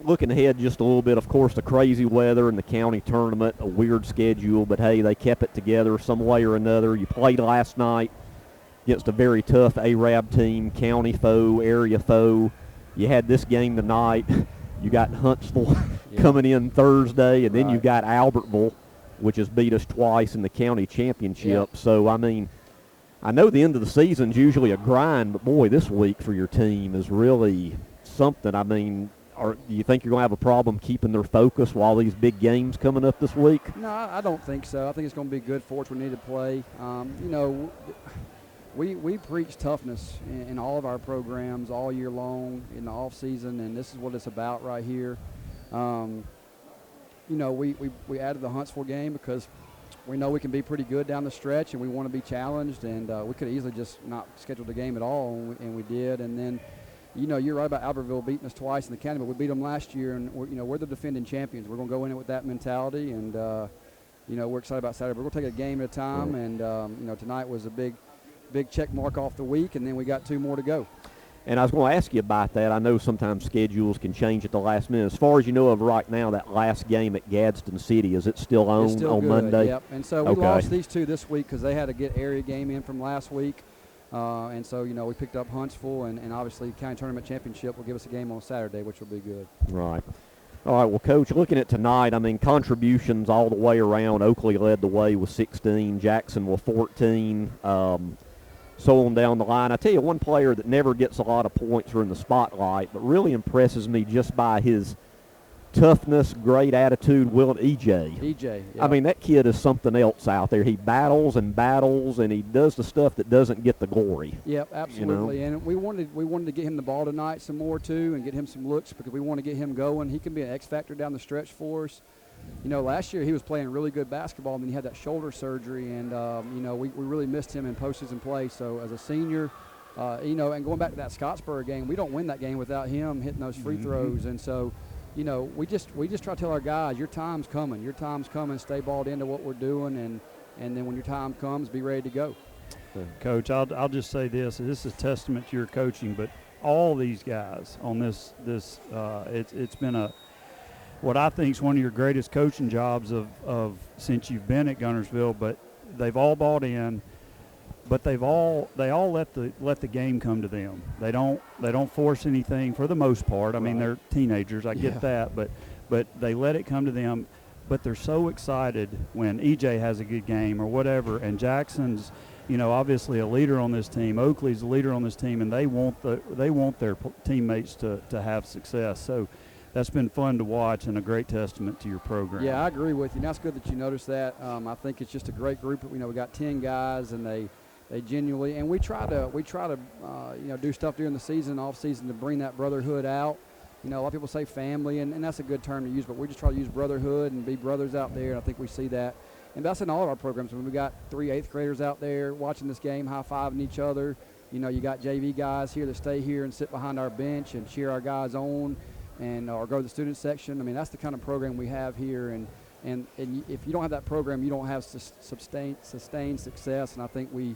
looking ahead just a little bit, of course, the crazy weather and the county tournament, a weird schedule, but, hey, they kept it together some way or another. You played last night against a very tough Arab team, county foe, area foe. You had this game tonight. You got Huntsville coming in Thursday, and then you've got Albertville, which has beat us twice in the county championship. Yeah. So, I mean, I know the end of the season's usually a grind, but, boy, this week for your team is really something. I mean, do you think you're going to have a problem keeping their focus while these big games coming up this week? No, I don't think so. I think it's going to be good for us. We need to play. We preach toughness in all of our programs all year long in the off season, and this is what it's about right here. We added the Huntsville game because we know we can be pretty good down the stretch, and we want to be challenged, and we could easily just not schedule the game at all, and we did. And then, you're right about Albertville beating us twice in the county, but we beat them last year, and we're the defending champions. We're going to go in it with that mentality, and we're excited about Saturday. But we're going to take a game at a time, and tonight was a big check mark off the week, and then we got 2 more to go. And I was going to ask you about that. I know sometimes schedules can change at the last minute. As far as you know of right now, that last game at Gadsden City, is it still on it's still on good, Monday? Yep. And so we lost these 2 this week because they had to get area game in from last week. And so, we picked up Huntsville, and obviously the county tournament championship will give us a game on Saturday, which will be good. Right. All right, well, Coach, looking at tonight, I mean, contributions all the way around. Oakley led the way with 16, Jackson with 14, so on down the line. I tell you, one player that never gets a lot of points or in the spotlight, but really impresses me just by his toughness, great attitude, EJ. EJ, yeah. I mean, that kid is something else out there. He battles, and he does the stuff that doesn't get the glory. Yep, absolutely. And we wanted to get him the ball tonight some more too, and get him some looks because we want to get him going. He can be an X factor down the stretch for us. Last year he was playing really good basketball, and then he had that shoulder surgery, and we really missed him in postseason play. So as a senior, and going back to that Scottsboro game, we don't win that game without him hitting those free throws, and so. We just try to tell our guys, your time's coming. Your time's coming. Stay balled into what we're doing, and then when your time comes, be ready to go. Coach, I'll just say this. This is a testament to your coaching, but all these guys on this it's been what I think is one of your greatest coaching jobs of since you've been at Guntersville. But they've all bought in. But they all let the game come to them. They don't force anything for the most part. I mean, they're teenagers. I get that, but they let it come to them. But they're so excited when EJ has a good game or whatever. And Jackson's, obviously a leader on this team. Oakley's a leader on this team, and they want their teammates to have success. So that's been fun to watch and a great testament to your program. Yeah, I agree with you. And that's good that you noticed that. I think it's just a great group. We got 10 guys, and they genuinely, and we try to do stuff during the season, off season, to bring that brotherhood out. A lot of people say family, and that's a good term to use, but we just try to use brotherhood and be brothers out there, and I think we see that. And that's in all of our programs. When we got 3 8th graders out there watching this game, high-fiving each other. You got JV guys here that stay here and sit behind our bench and cheer our guys on, or go to the student section. I mean, that's the kind of program we have here, and if you don't have that program, you don't have sustained success, and I think we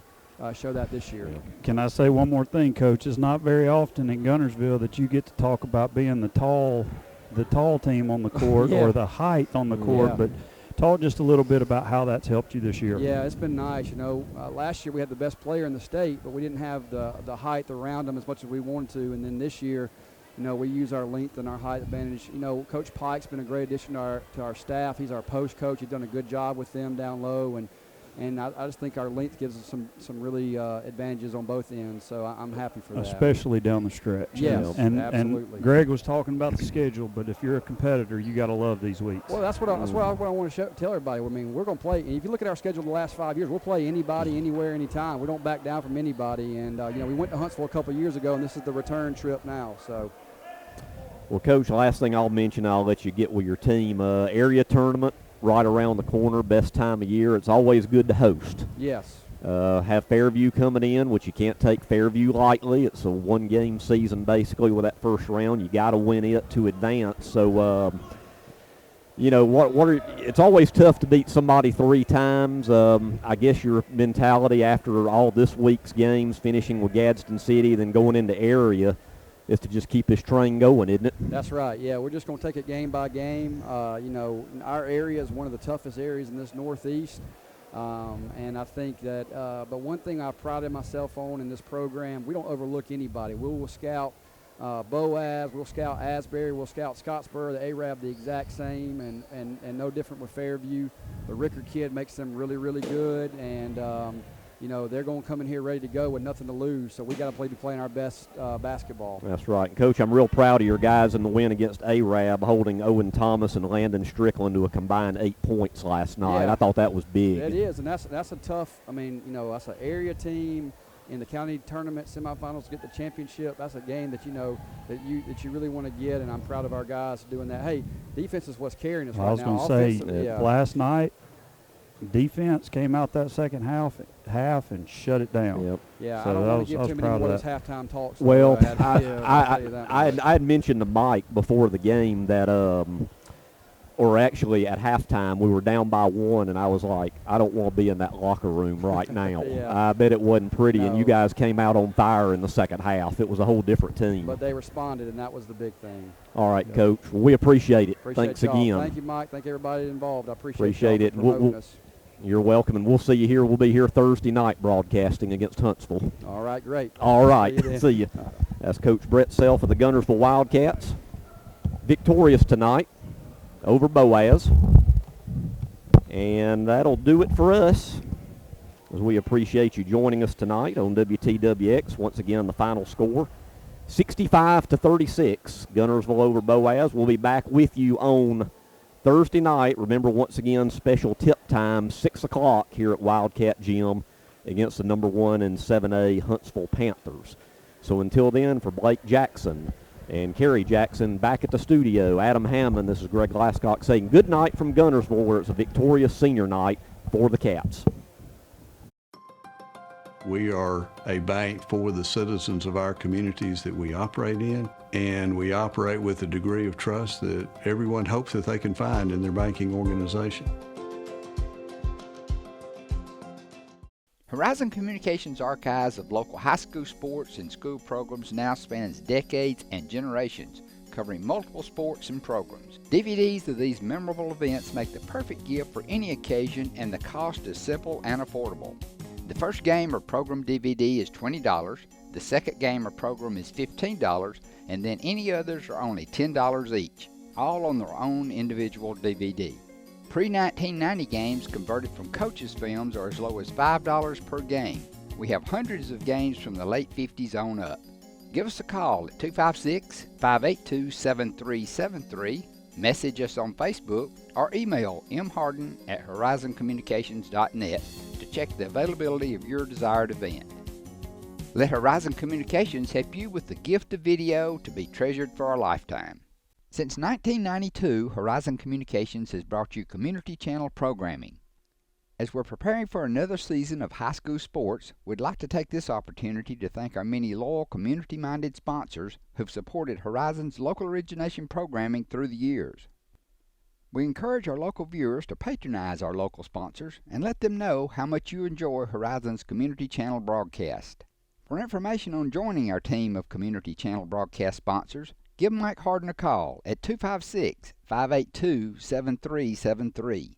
show that this year. Can I say one more thing, Coach? It's not very often in Guntersville that you get to talk about being the tall team on the court or the height on the court, but talk just a little bit about how that's helped you this year. Yeah, it's been nice. Last year we had the best player in the state, but we didn't have the height around them as much as we wanted to. And then this year, we use our length and our height advantage. Coach Pike's been a great addition to our staff. He's our post coach. He's done a good job with them down low, and I just think our length gives us some really advantages on both ends. So I'm happy for that. Especially down the stretch. Yes, absolutely. And Greg was talking about the schedule, but if you're a competitor, you got to love these weeks. Well, that's what I want to tell everybody. I mean, we're going to play. If you look at our schedule the last 5 years, we'll play anybody, anywhere, anytime. We don't back down from anybody. And we went to Huntsville a couple of years ago, and this is the return trip now. So. Well, Coach, the last thing I'll mention, I'll let you get with your team. Area tournament right around the corner, best time of year. It's always good to host. Yes. Have Fairview coming in, which you can't take Fairview lightly. It's a one-game season basically with that first round. You got to win it to advance. So, it's always tough to beat somebody 3 times. I guess your mentality after all this week's games, finishing with Gadsden City, then going into area, is to just keep this train going, isn't it? That's right. Yeah, we're just going to take it game by game. Our area is one of the toughest areas in this Northeast. And I think that but one thing I prided myself on in this program, we don't overlook anybody. We will scout Boaz, we'll scout Asbury, we'll scout Scottsboro, the Arab the exact same, and no different with Fairview. The Rickard kid makes them really, really good, and they're going to come in here ready to go with nothing to lose, so we got to be playing our best basketball. That's right. Coach, I'm real proud of your guys in the win against Arab, holding Owen Thomas and Landon Strickland to a combined 8 points last night. Yeah. I thought that was big. It is, and that's a tough, that's an area team in the county tournament semifinals to get the championship. That's a game that that you really want to get, and I'm proud of our guys doing that. Hey, defense is what's carrying us right now. I was going to say, last night, defense came out that second half and shut it down. Yep. Yeah, so I don't want to give too many more halftime talks. Well, I had mentioned to Mike before the game that, or actually at halftime, we were down by 1, and I was like, I don't want to be in that locker room right now. I bet it wasn't pretty, and you guys came out on fire in the second half. It was a whole different team. But they responded, and that was the big thing. All right, Coach. Well, we appreciate it. Thanks y'all. again. Thank you, Mike. Thank everybody involved. I appreciate it. Us. You're welcome, and we'll see you here. We'll be here Thursday night broadcasting against Huntsville. All right, great. All right, see you. That's Coach Brett Self of the Guntersville Wildcats. Victorious tonight over Boaz. And that'll do it for us, as we appreciate you joining us tonight on WTWX. Once again, the final score, 65-36, Guntersville over Boaz. We'll be back with you on Thursday night. Remember, once again, special tip time, 6 o'clock here at Wildcat Gym against the number 1 and 7A Huntsville Panthers. So until then, for Blake Jackson and Kerry Jackson back at the studio, Adam Hammond, this is Greg Glasscock saying good night from Guntersville, where it's a victorious senior night for the Cats. We are a bank for the citizens of our communities that we operate in, and we operate with a degree of trust that everyone hopes that they can find in their banking organization. Horizon Communications' archives of local high school sports and school programs now spans decades and generations, covering multiple sports and programs. DVDs of these memorable events make the perfect gift for any occasion, and the cost is simple and affordable. The first game or program DVD is $20, the second game or program is $15, and then any others are only $10 each, all on their own individual DVD. Pre-1990 games converted from coaches' films are as low as $5 per game. We have hundreds of games from the late 50s on up. Give us a call at 256-582-7373, message us on Facebook, or email mharden@horizoncommunications.net to check the availability of your desired event. Let Horizon Communications help you with the gift of video to be treasured for a lifetime. Since 1992, Horizon Communications has brought you community channel programming. As we're preparing for another season of high school sports, we'd like to take this opportunity to thank our many loyal community-minded sponsors who've supported Horizon's local origination programming through the years. We encourage our local viewers to patronize our local sponsors and let them know how much you enjoy Horizon's Community Channel broadcast. For information on joining our team of Community Channel broadcast sponsors, give Mike Harden a call at 256-582-7373.